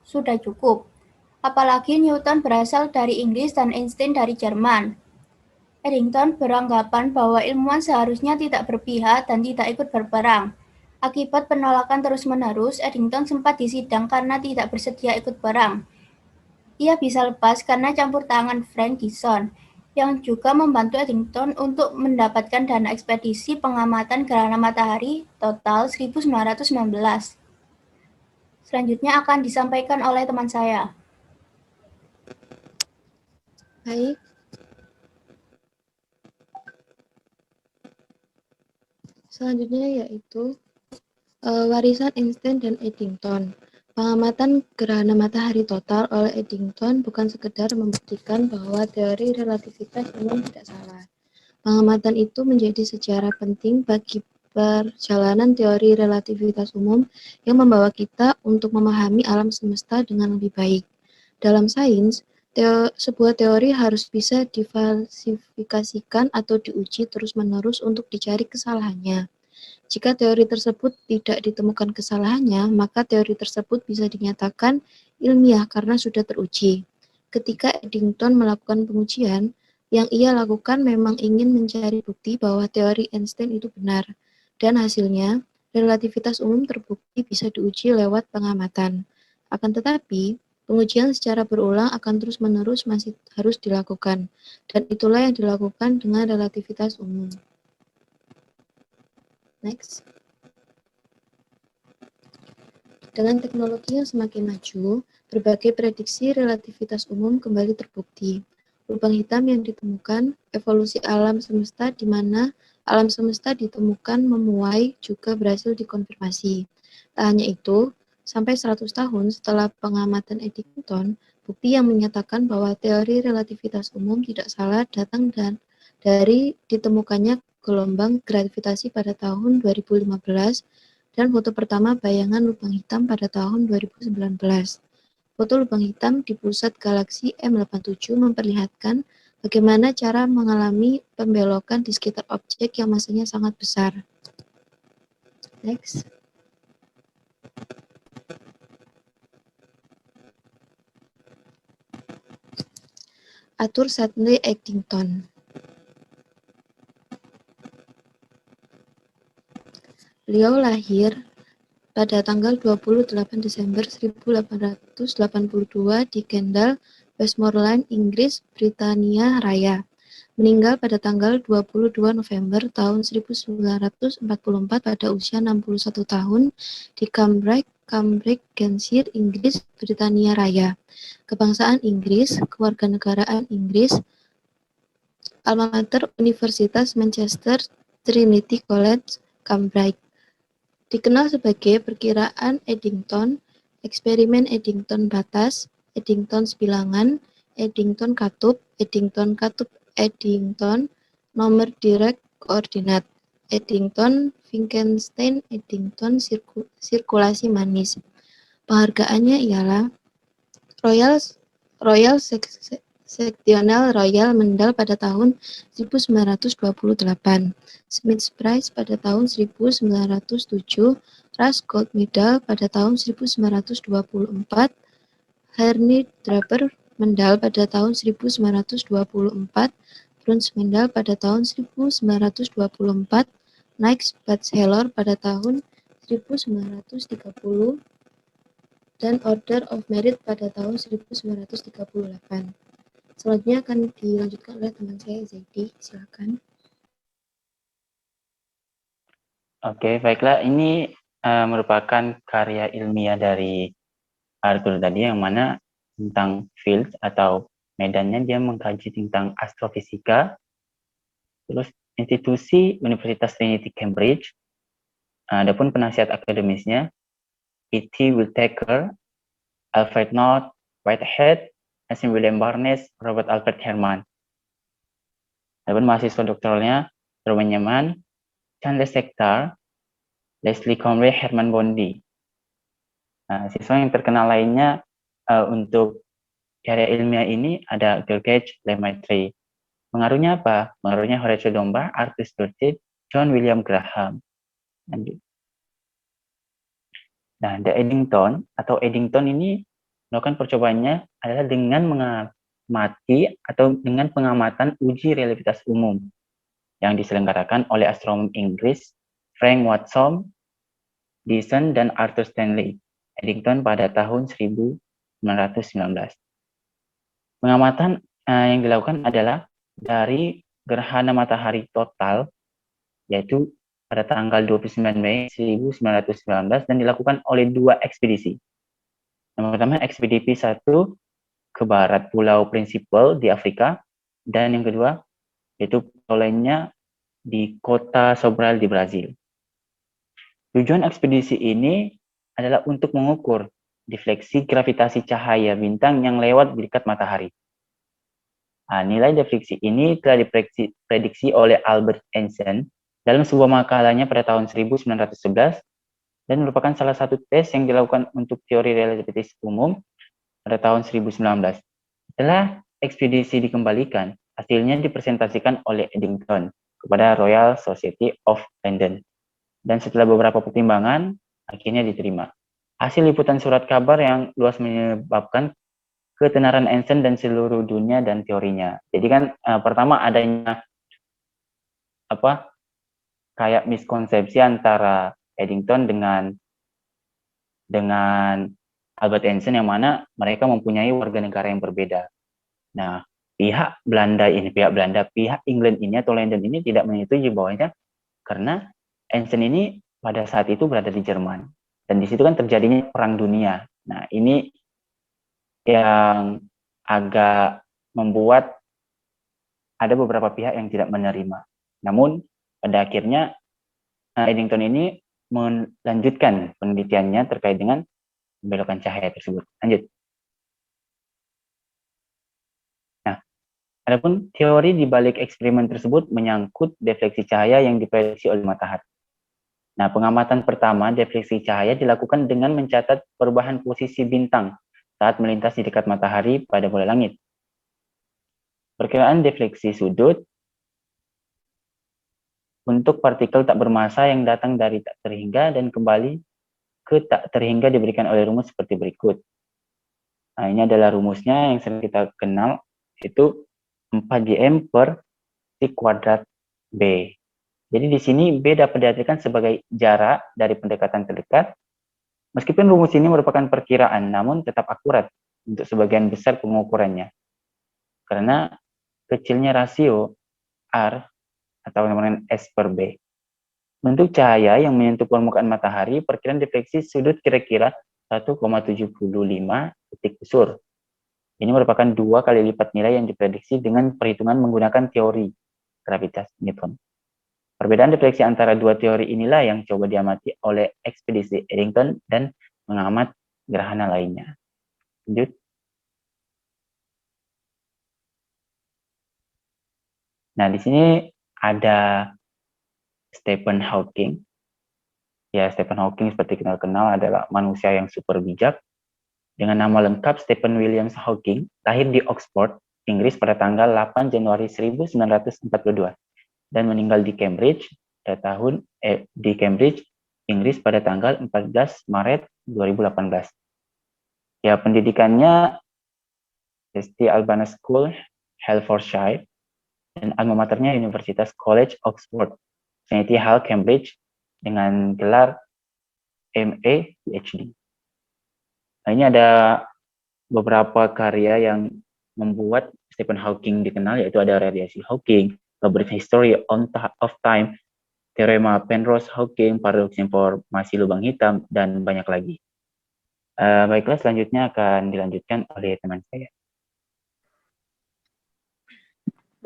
sudah cukup. Apalagi Newton berasal dari Inggris dan Einstein dari Jerman. Eddington beranggapan bahwa ilmuwan seharusnya tidak berpihak dan tidak ikut berperang. Akibat penolakan terus-menerus, Eddington sempat disidang karena tidak bersedia ikut perang. Ia bisa lepas karena campur tangan Frank Dyson, yang juga membantu Eddington untuk mendapatkan dana ekspedisi pengamatan gerhana matahari total 1919. Selanjutnya akan disampaikan oleh teman saya. Baik. Selanjutnya yaitu warisan Einstein dan Eddington. Pengamatan gerhana matahari total oleh Eddington bukan sekedar membuktikan bahwa teori relativitas umum tidak salah. Pengamatan itu menjadi sejarah penting bagi perjalanan teori relativitas umum yang membawa kita untuk memahami alam semesta dengan lebih baik. Dalam sains, sebuah teori harus bisa difalsifikasikan atau diuji terus-menerus untuk dicari kesalahannya. Jika teori tersebut tidak ditemukan kesalahannya, maka teori tersebut bisa dinyatakan ilmiah karena sudah teruji. Ketika Eddington melakukan pengujian, yang ia lakukan memang ingin mencari bukti bahwa teori Einstein itu benar, dan hasilnya, relativitas umum terbukti bisa diuji lewat pengamatan. Akan tetapi, pengujian secara berulang akan terus-menerus masih harus dilakukan, dan itulah yang dilakukan dengan relativitas umum. Next. Dengan teknologi yang semakin maju, berbagai prediksi relativitas umum kembali terbukti. lubang hitam yang ditemukan, evolusi alam semesta di mana alam semesta ditemukan memuai juga berhasil dikonfirmasi. Tak hanya itu, sampai 100 tahun setelah pengamatan Eddington, bukti yang menyatakan bahwa teori relativitas umum tidak salah datang dari ditemukannya gelombang gravitasi pada tahun 2015 dan foto pertama bayangan lubang hitam pada tahun 2019. Foto lubang hitam di pusat galaksi M87 memperlihatkan bagaimana cara mengalami pembelokan di sekitar objek yang masanya sangat besar. Next. Arthur Sidney Eddington. Beliau lahir pada tanggal 28 Desember 1882 di Kendal, Westmoreland, Inggris, Britania Raya. Meninggal pada tanggal 22 November tahun 1944 pada usia 61 tahun di Cambridgeshire, Inggris, Britania Raya. Kebangsaan Inggris, kewarganegaraan Inggris, alma mater Universitas Manchester, Trinity College, Cambridge. Dikenal sebagai perkiraan Eddington, eksperimen Eddington batas, Eddington bilangan, Eddington katup, Eddington, nomor direct koordinat, Eddington, Wittgenstein, Eddington, sirkulasi manis. Penghargaannya ialah Royal Sectional Royal Medal pada tahun 1928, Smith's Prize pada tahun 1907, Rush Gold Medal pada tahun 1924, Henry Draper Medal pada tahun 1924, Bronze Medal pada tahun 1924, Knights Bachelor pada tahun 1930, dan Order of Merit pada tahun 1938. Selanjutnya akan dilanjutkan oleh teman saya, Zaidi. Silakan. Oke, baiklah. Ini merupakan karya ilmiah dari Arthur tadi, yang mana tentang field atau medannya dia mengkaji tentang astrofisika, terus institusi Universitas Trinity Cambridge, adapun penasihat akademisnya P.T. Whittaker, Alfred Knott, Whitehead, Nassim William Barnes, Robert Albert Herman. Adapun mahasiswa doktoralnya Rowan Nyaman, Charles Sector, Leslie Conway, Herman Bondi. Nah, siswa yang terkenal lainnya untuk karya ilmiah ini ada George Lemaitre. Pengaruhnya apa? Pengaruhnya Horatio Dunbar, Arthur Sturtevant, John William Graham. Nah, The Eddington atau Eddington ini melakukan percobaannya adalah dengan mengamati atau dengan pengamatan uji relativitas umum yang diselenggarakan oleh astronom Inggris Frank Watson, Dyson, dan Arthur Stanley Eddington pada tahun 1919. Pengamatan yang dilakukan adalah dari gerhana matahari total, yaitu pada tanggal 29 Mei 1919 dan dilakukan oleh 2 ekspedisi. Yang pertama ekspedisi 1 ke barat Pulau Principe di Afrika, dan yang kedua yaitu pulau lainnya di kota Sobral di Brazil. Tujuan ekspedisi ini adalah untuk mengukur defleksi gravitasi cahaya bintang yang lewat di dekat matahari. Nah, nilai defleksi ini telah diprediksi oleh Albert Einstein dalam sebuah makalahnya pada tahun 1911 dan merupakan salah satu tes yang dilakukan untuk teori relativitas umum pada tahun 2019. Setelah ekspedisi dikembalikan, hasilnya dipresentasikan oleh Eddington kepada Royal Society of London. Dan setelah beberapa pertimbangan, akhirnya diterima. Hasil liputan surat kabar yang luas menyebabkan ketenaran Einstein dan seluruh dunia dan teorinya. Jadi kan pertama adanya kayak miskonsepsi antara Eddington dengan Albert Einstein, yang mana mereka mempunyai warga negara yang berbeda. Nah, pihak England ini atau London ini tidak menyetujui bahwanya karena Einstein ini pada saat itu berada di Jerman dan di situ kan terjadinya perang dunia. Nah, ini yang agak membuat ada beberapa pihak yang tidak menerima. Namun, pada akhirnya Eddington ini melanjutkan penelitiannya terkait dengan pembelokan cahaya tersebut. Lanjut. Nah, adapun teori di balik eksperimen tersebut menyangkut defleksi cahaya yang diprediksi oleh matahari. Nah, pengamatan pertama defleksi cahaya dilakukan dengan mencatat perubahan posisi bintang saat melintas di dekat matahari pada bola langit. Perkiraan defleksi sudut untuk partikel tak bermassa yang datang dari tak terhingga dan kembali ke tak terhingga diberikan oleh rumus seperti berikut. Nah, ini adalah rumusnya yang sering kita kenal, yaitu 4Gm per C kuadrat B. Jadi di sini B dapat diartikan sebagai jarak dari pendekatan terdekat. Meskipun rumus ini merupakan perkiraan, namun tetap akurat untuk sebagian besar pengukurannya. Karena kecilnya rasio R atau namanya S per B. Bentuk cahaya yang menyentuh permukaan matahari, perkiraan defleksi sudut kira-kira 1,75 detik busur. Ini merupakan 2 kali lipat nilai yang diprediksi dengan perhitungan menggunakan teori gravitas Newton. Perbedaan defleksi antara dua teori inilah yang coba diamati oleh ekspedisi Eddington dan mengamat gerhana lainnya. Lanjut. Nah, di sini ada Stephen Hawking. Ya, Stephen Hawking seperti kita kenal adalah manusia yang super bijak. Dengan nama lengkap Stephen William Hawking, lahir di Oxford, Inggris pada tanggal 8 Januari 1942 dan meninggal di Cambridge Inggris pada tanggal 14 Maret 2018. Ya, pendidikannya St. Albans School, Hertfordshire, dan alma maternya Universitas College Oxford, Trinity Hall, Cambridge, dengan gelar MA PhD. Nah, ini ada beberapa karya yang membuat Stephen Hawking dikenal, yaitu ada radiasi Hawking, A Brief History of Time, Teorema Penrose-Hawking, Paradoks Informasi Lubang Hitam, dan banyak lagi. Baiklah, selanjutnya akan dilanjutkan oleh teman saya.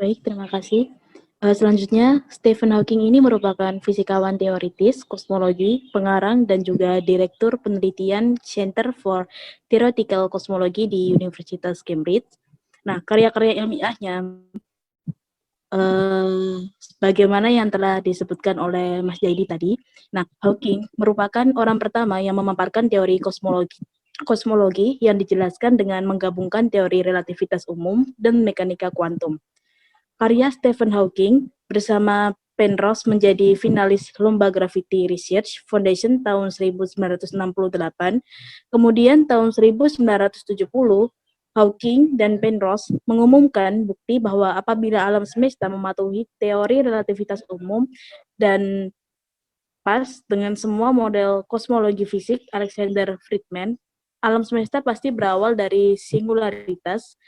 Baik, terima kasih. Selanjutnya, Stephen Hawking ini merupakan fisikawan teoritis, kosmologi, pengarang, dan juga direktur penelitian Center for Theoretical Cosmology di Universitas Cambridge. Nah, karya-karya ilmiahnya, bagaimana yang telah disebutkan oleh Mas Jaidi tadi. Nah, Hawking merupakan orang pertama yang memaparkan teori kosmologi yang dijelaskan dengan menggabungkan teori relativitas umum dan mekanika kuantum. Karya Stephen Hawking bersama Penrose menjadi finalis Lomba Gravity Research Foundation tahun 1968. Kemudian tahun 1970, Hawking dan Penrose mengumumkan bukti bahwa apabila alam semesta mematuhi teori relativitas umum dan pas dengan semua model kosmologi fisik Alexander Friedman, alam semesta pasti berawal dari singularitas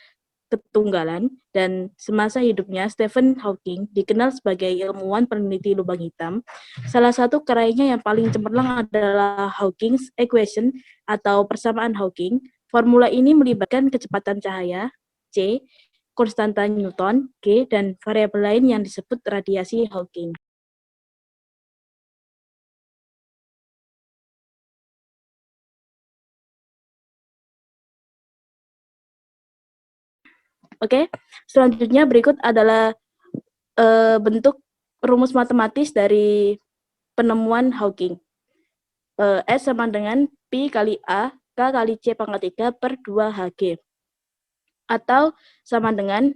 ketunggalan, dan semasa hidupnya Stephen Hawking dikenal sebagai ilmuwan peneliti lubang hitam. Salah satu karyanya yang paling cemerlang adalah Hawking's Equation atau persamaan Hawking. Formula ini melibatkan kecepatan cahaya, C, konstanta Newton, G, dan variabel lain yang disebut radiasi Hawking. Oke, selanjutnya berikut adalah bentuk rumus matematis dari penemuan Hawking. S sama dengan Pi kali A, K kali C pangkat 3 per 2Hg. Atau sama dengan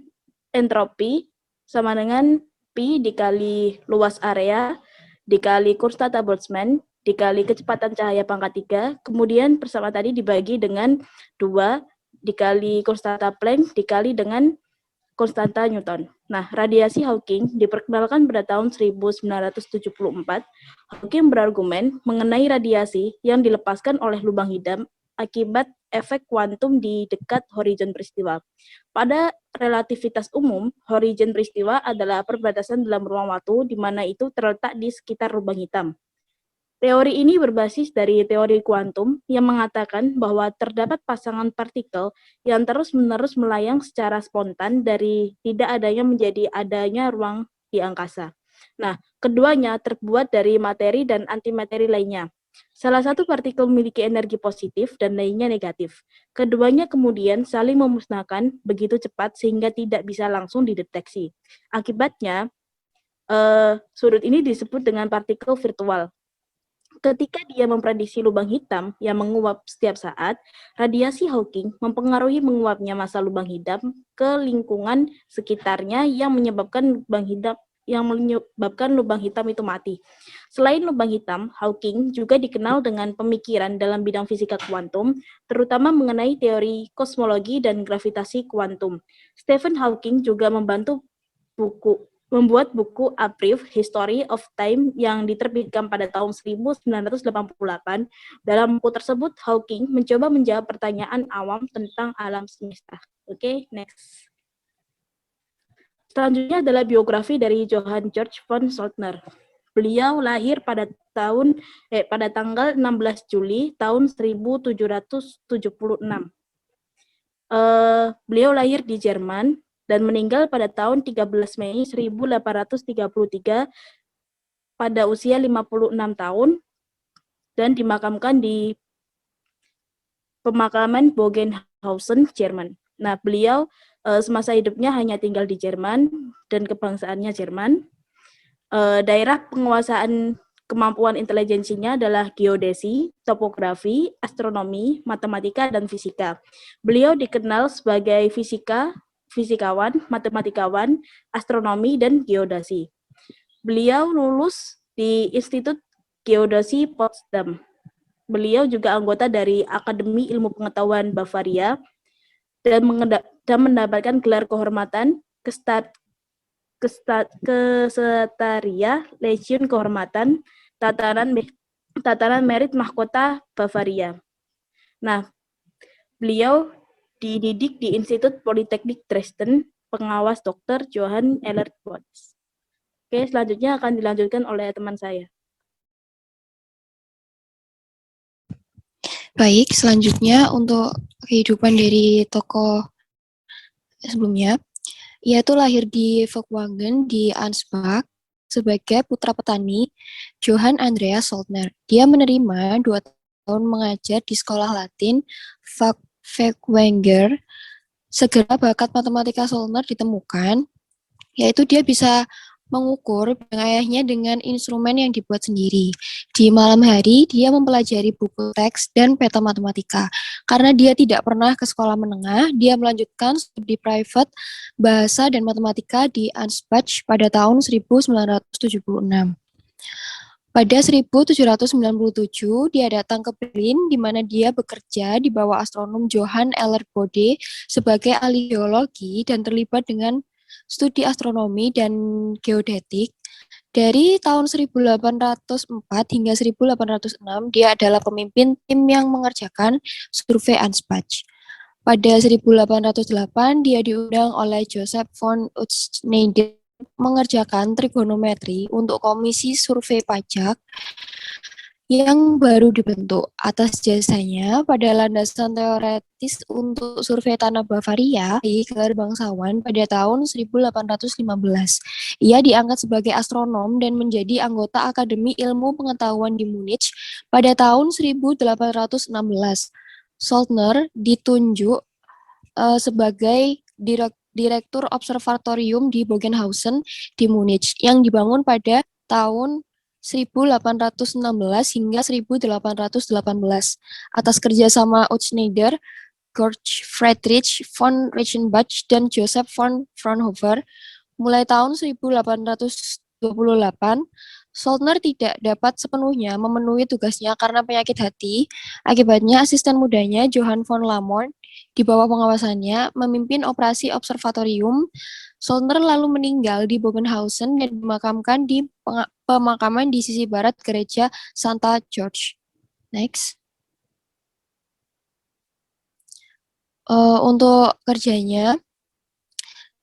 entropi sama dengan Pi dikali luas area, dikali konstanta Boltzmann, dikali kecepatan cahaya pangkat 3, kemudian persamaan tadi dibagi dengan 2, dikali konstanta Planck, dikali dengan konstanta Newton. Nah, radiasi Hawking diperkenalkan pada tahun 1974. Hawking berargumen mengenai radiasi yang dilepaskan oleh lubang hitam akibat efek kuantum di dekat horizon peristiwa. Pada relativitas umum, horizon peristiwa adalah perbatasan dalam ruang waktu di mana itu terletak di sekitar lubang hitam. Teori ini berbasis dari teori kuantum yang mengatakan bahwa terdapat pasangan partikel yang terus-menerus melayang secara spontan dari tidak adanya menjadi adanya ruang di angkasa. Nah, keduanya terbuat dari materi dan antimateri lainnya. Salah satu partikel memiliki energi positif dan lainnya negatif. Keduanya kemudian saling memusnahkan begitu cepat sehingga tidak bisa langsung dideteksi. Akibatnya, sudut ini disebut dengan partikel virtual. Ketika dia memprediksi lubang hitam yang menguap setiap saat, radiasi Hawking mempengaruhi menguapnya massa lubang hitam ke lingkungan sekitarnya yang menyebabkan lubang hitam itu mati. Selain lubang hitam, Hawking juga dikenal dengan pemikiran dalam bidang fisika kuantum, terutama mengenai teori kosmologi dan gravitasi kuantum. Stephen Hawking juga membuat buku A Brief History of Time yang diterbitkan pada tahun 1988. Dalam buku tersebut, Hawking mencoba menjawab pertanyaan awam tentang alam semesta. Oke, next. Selanjutnya adalah biografi dari Johann Georg von Soltner. Beliau lahir pada tanggal 16 Juli tahun 1776. Beliau lahir di Jerman dan meninggal pada tahun 13 Mei 1833 pada usia 56 tahun dan dimakamkan di pemakaman Bogenhausen, Jerman. Nah, beliau semasa hidupnya hanya tinggal di Jerman dan kebangsaannya Jerman. Daerah penguasaan kemampuan intelijensinya adalah geodesi, topografi, astronomi, matematika, dan fisika. Beliau dikenal sebagai fisikawan, matematikawan, astronomi, dan geodesi. Beliau lulus di Institut Geodesi Potsdam. Beliau juga anggota dari Akademi Ilmu Pengetahuan Bavaria dan mendapatkan gelar kehormatan Kesetaria Legion Kehormatan Tataran Merit Mahkota Bavaria. Nah, beliau dididik di Institut Politeknik Dresden, pengawas Dr. Johann Elert Watts. Oke, selanjutnya akan dilanjutkan oleh teman saya. Baik, selanjutnya untuk kehidupan dari tokoh sebelumnya. Ia itu lahir di Volkwanggen di Ansbach sebagai putra petani Johann Andreas Soltner. Dia menerima 2 tahun mengajar di sekolah Latin Furtwängler. Segera bakat matematika Soltner ditemukan, yaitu dia bisa mengukur ayahnya dengan instrumen yang dibuat sendiri. Di malam hari, dia mempelajari buku teks dan peta matematika. Karena dia tidak pernah ke sekolah menengah, dia melanjutkan studi private bahasa dan matematika di Ansbach pada tahun 1976. Pada 1797, dia datang ke Berlin, di mana dia bekerja di bawah astronom Johann Elert Bode sebagai ahli geologi dan terlibat dengan studi astronomi dan geodetik. Dari tahun 1804 hingga 1806, dia adalah pemimpin tim yang mengerjakan survei Ansbach. Pada 1808, dia diundang oleh Joseph von Utzschneider mengerjakan trigonometri untuk Komisi Survei Pajak yang baru dibentuk. Atas jasanya pada landasan teoretis untuk survei tanah Bavaria di gelar bangsawan pada tahun 1815. Ia diangkat sebagai astronom dan menjadi anggota Akademi Ilmu Pengetahuan di Munich pada tahun 1816. Soltner ditunjuk sebagai Direktur Observatorium di Bogenhausen di Munich yang dibangun pada tahun 1816 hingga 1818 atas kerjasama Utzschneider, Georg Friedrich von Reichenbach, dan Joseph von Fraunhofer. Mulai tahun 1828, Soltner tidak dapat sepenuhnya memenuhi tugasnya karena penyakit hati. Akibatnya, asisten mudanya Johann von Lamont di bawah pengawasannya memimpin operasi observatorium. Soltner lalu meninggal di Bogenhausen dan dimakamkan di pemakaman di sisi barat gereja Santa George. Next. Untuk kerjanya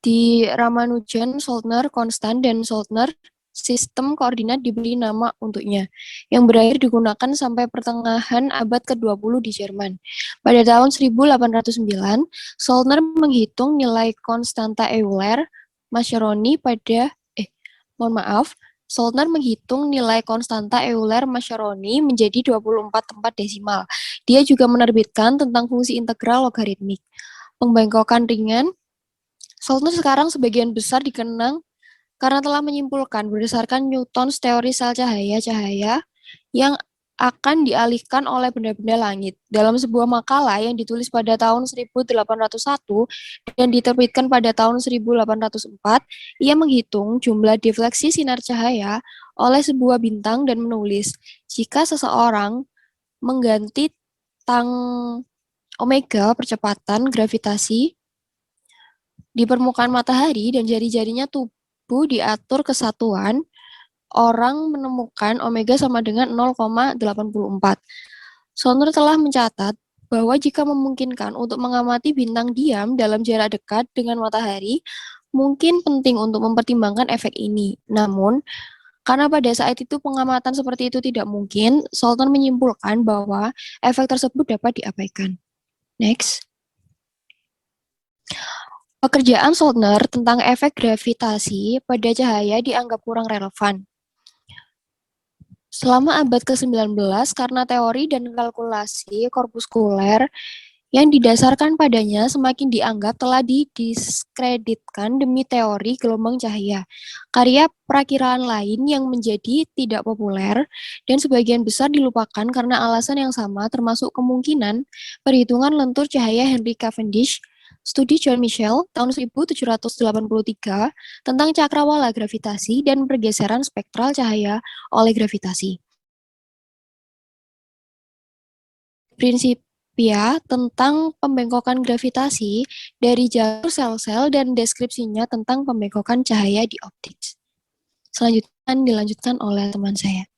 di Ramanujan, Soltner, Konstant, dan Soltner sistem koordinat diberi nama untuknya, yang berakhir digunakan sampai pertengahan abad ke-20 di Jerman. Pada tahun 1809, Solner menghitung nilai konstanta Euler-Mascheroni Solner menghitung nilai konstanta Euler-Mascheroni menjadi 24 tempat desimal. Dia juga menerbitkan tentang fungsi integral logaritmik. Pembengkokan ringan, Solner sekarang sebagian besar dikenang karena telah menyimpulkan berdasarkan Newton's teori sel cahaya yang akan dialihkan oleh benda-benda langit. Dalam sebuah makalah yang ditulis pada tahun 1801 dan diterbitkan pada tahun 1804, ia menghitung jumlah defleksi sinar cahaya oleh sebuah bintang dan menulis, jika seseorang mengganti tang omega percepatan gravitasi di permukaan matahari dan jari-jarinya tubuh diatur kesatuan, orang menemukan omega sama dengan 0,84. Solner telah mencatat bahwa jika memungkinkan untuk mengamati bintang diam dalam jarak dekat dengan matahari, mungkin penting untuk mempertimbangkan efek ini. Namun, karena pada saat itu pengamatan seperti itu tidak mungkin, Solner menyimpulkan bahwa efek tersebut dapat diabaikan. Next. Pekerjaan Solner tentang efek gravitasi pada cahaya dianggap kurang relevan. Selama abad ke-19, karena teori dan kalkulasi korpuskuler yang didasarkan padanya semakin dianggap telah didiskreditkan demi teori gelombang cahaya. Karya perakiraan lain yang menjadi tidak populer dan sebagian besar dilupakan karena alasan yang sama, termasuk kemungkinan perhitungan lentur cahaya Henry Cavendish, studi John Michell tahun 1783 tentang cakrawala gravitasi dan pergeseran spektral cahaya oleh gravitasi. Prinsipia tentang pembengkokan gravitasi dari jalur sel-sel dan deskripsinya tentang pembengkokan cahaya di optik. Selanjutnya dilanjutkan oleh teman saya.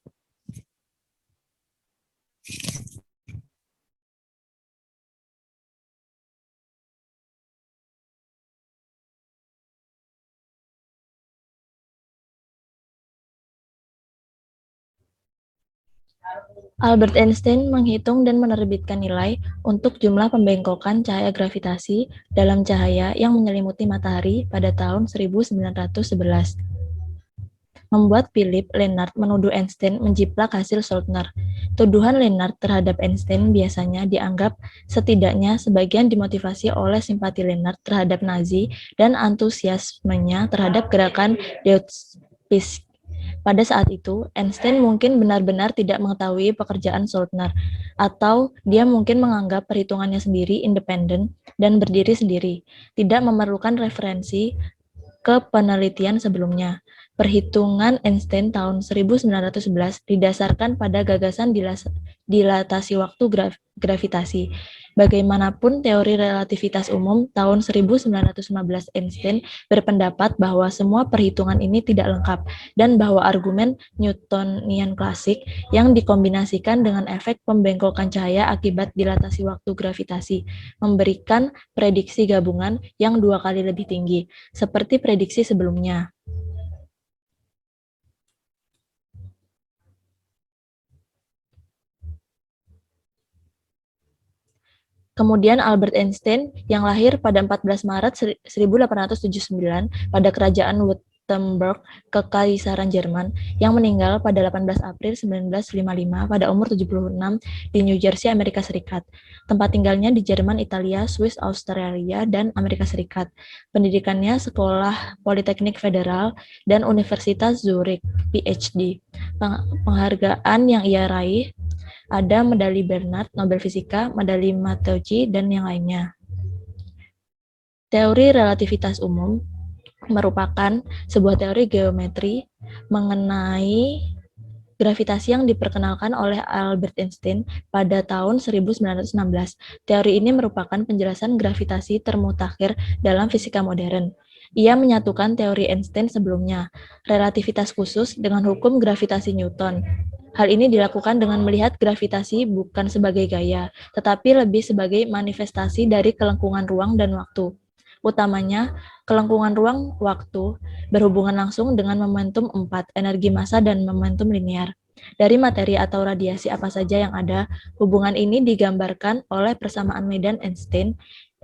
Albert Einstein menghitung dan menerbitkan nilai untuk jumlah pembengkokan cahaya gravitasi dalam cahaya yang menyelimuti matahari pada tahun 1911. Membuat Philip Lenard menuduh Einstein menjiplak hasil Solner. Tuduhan Lenard terhadap Einstein biasanya dianggap setidaknya sebagian dimotivasi oleh simpati Lenard terhadap Nazi dan antusiasmenya terhadap gerakan Deutschpolitik. Pada saat itu, Einstein mungkin benar-benar tidak mengetahui pekerjaan Solner, atau dia mungkin menganggap perhitungannya sendiri independen dan berdiri sendiri, tidak memerlukan referensi ke penelitian sebelumnya. Perhitungan Einstein tahun 1911 didasarkan pada gagasan dilatasi waktu gravitasi. Bagaimanapun, teori relativitas umum tahun 1915 Einstein berpendapat bahwa semua perhitungan ini tidak lengkap dan bahwa argumen Newtonian klasik yang dikombinasikan dengan efek pembengkokan cahaya akibat dilatasi waktu gravitasi memberikan prediksi gabungan yang 2 kali lebih tinggi, seperti prediksi sebelumnya. Kemudian Albert Einstein yang lahir pada 14 Maret 1879 pada kerajaan Württemberg, Kekaisaran Jerman, yang meninggal pada 18 April 1955 pada umur 76 di New Jersey, Amerika Serikat. Tempat tinggalnya di Jerman, Italia, Swiss, Australia, dan Amerika Serikat. Pendidikannya Sekolah Politeknik Federal dan Universitas Zurich, PhD. Penghargaan yang ia raih ada medali Bernard, Nobel Fisika, medali Matteucci, dan yang lainnya. Teori relativitas umum merupakan sebuah teori geometri mengenai gravitasi yang diperkenalkan oleh Albert Einstein pada tahun 1916. Teori ini merupakan penjelasan gravitasi termutakhir dalam fisika modern. Ia menyatukan teori Einstein sebelumnya, relativitas khusus, dengan hukum gravitasi Newton. Hal ini dilakukan dengan melihat gravitasi bukan sebagai gaya, tetapi lebih sebagai manifestasi dari kelengkungan ruang dan waktu. utamanya kelengkungan ruang waktu berhubungan langsung dengan momentum 4, energi massa dan momentum linear. Dari materi atau radiasi apa saja yang ada, hubungan ini digambarkan oleh persamaan medan Einstein,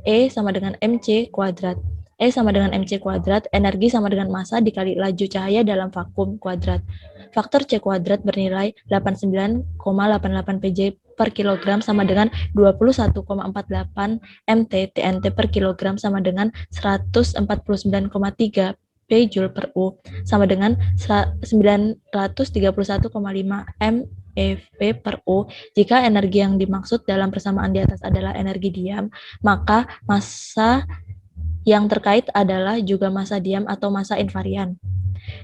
E sama dengan mc kuadrat. E sama dengan mc kuadrat, energi sama dengan massa dikali laju cahaya dalam vakum kuadrat. Faktor C kuadrat bernilai 89,88 Pj per kilogram sama dengan 21,48 Mt TNT per kilogram sama dengan 149,3 P Joule per U sama dengan 931,5 MeV per U. Jika energi yang dimaksud dalam persamaan di atas adalah energi diam, maka massa yang terkait adalah juga massa diam atau massa invarian.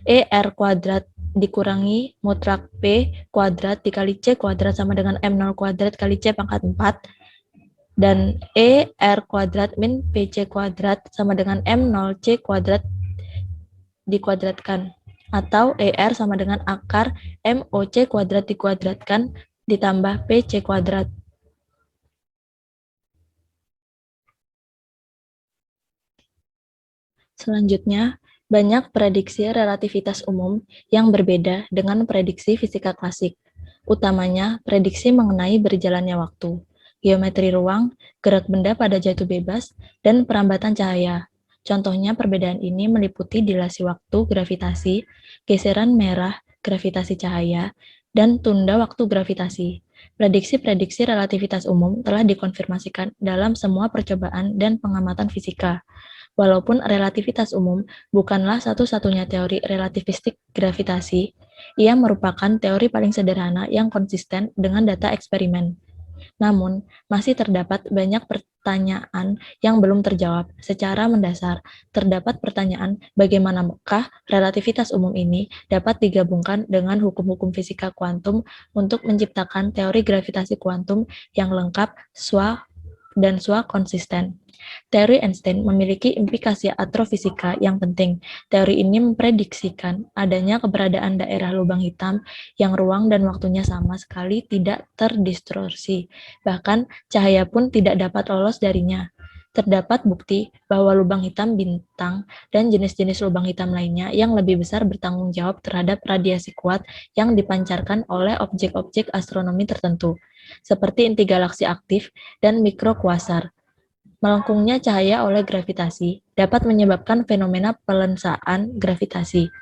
R kuadrat dikurangi mutlak P kuadrat dikali C kuadrat sama dengan M0 kuadrat kali C pangkat 4. Dan R kuadrat min PC kuadrat sama dengan M0 C kuadrat dikuadratkan. Atau ER sama dengan akar MOC kuadrat dikuadratkan ditambah PC kuadrat. Selanjutnya, banyak prediksi relativitas umum yang berbeda dengan prediksi fisika klasik, utamanya prediksi mengenai berjalannya waktu, geometri ruang, gerak benda pada jatuh bebas, dan perambatan cahaya. Contohnya perbedaan ini meliputi dilasi waktu gravitasi, geseran merah gravitasi cahaya, dan tunda waktu gravitasi. Prediksi-prediksi relativitas umum telah dikonfirmasikan dalam semua percobaan dan pengamatan fisika. Walaupun relativitas umum bukanlah satu-satunya teori relativistik gravitasi, ia merupakan teori paling sederhana yang konsisten dengan data eksperimen. Namun, masih terdapat banyak pertanyaan yang belum terjawab secara mendasar. Terdapat pertanyaan bagaimanakah relativitas umum ini dapat digabungkan dengan hukum-hukum fisika kuantum untuk menciptakan teori gravitasi kuantum yang lengkap, dan konsisten. Teori Einstein memiliki implikasi astrofisika yang penting. Teori ini memprediksikan adanya keberadaan daerah lubang hitam yang ruang dan waktunya sama sekali tidak terdistorsi. Bahkan cahaya pun tidak dapat lolos darinya. Terdapat bukti bahwa lubang hitam bintang dan jenis-jenis lubang hitam lainnya yang lebih besar bertanggung jawab terhadap radiasi kuat yang dipancarkan oleh objek-objek astronomi tertentu, seperti inti galaksi aktif dan mikrokuasar. Melengkungnya cahaya oleh gravitasi dapat menyebabkan fenomena pelensaan gravitasi.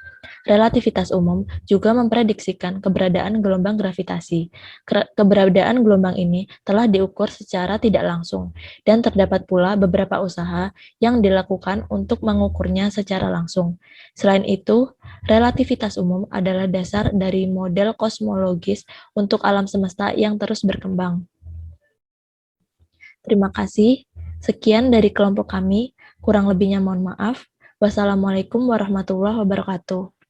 Relativitas umum juga memprediksikan keberadaan gelombang gravitasi. Keberadaan gelombang ini telah diukur secara tidak langsung, dan terdapat pula beberapa usaha yang dilakukan untuk mengukurnya secara langsung. Selain itu, relativitas umum adalah dasar dari model kosmologis untuk alam semesta yang terus berkembang. Terima kasih. Sekian dari kelompok kami, kurang lebihnya mohon maaf. Wassalamualaikum warahmatullahi wabarakatuh.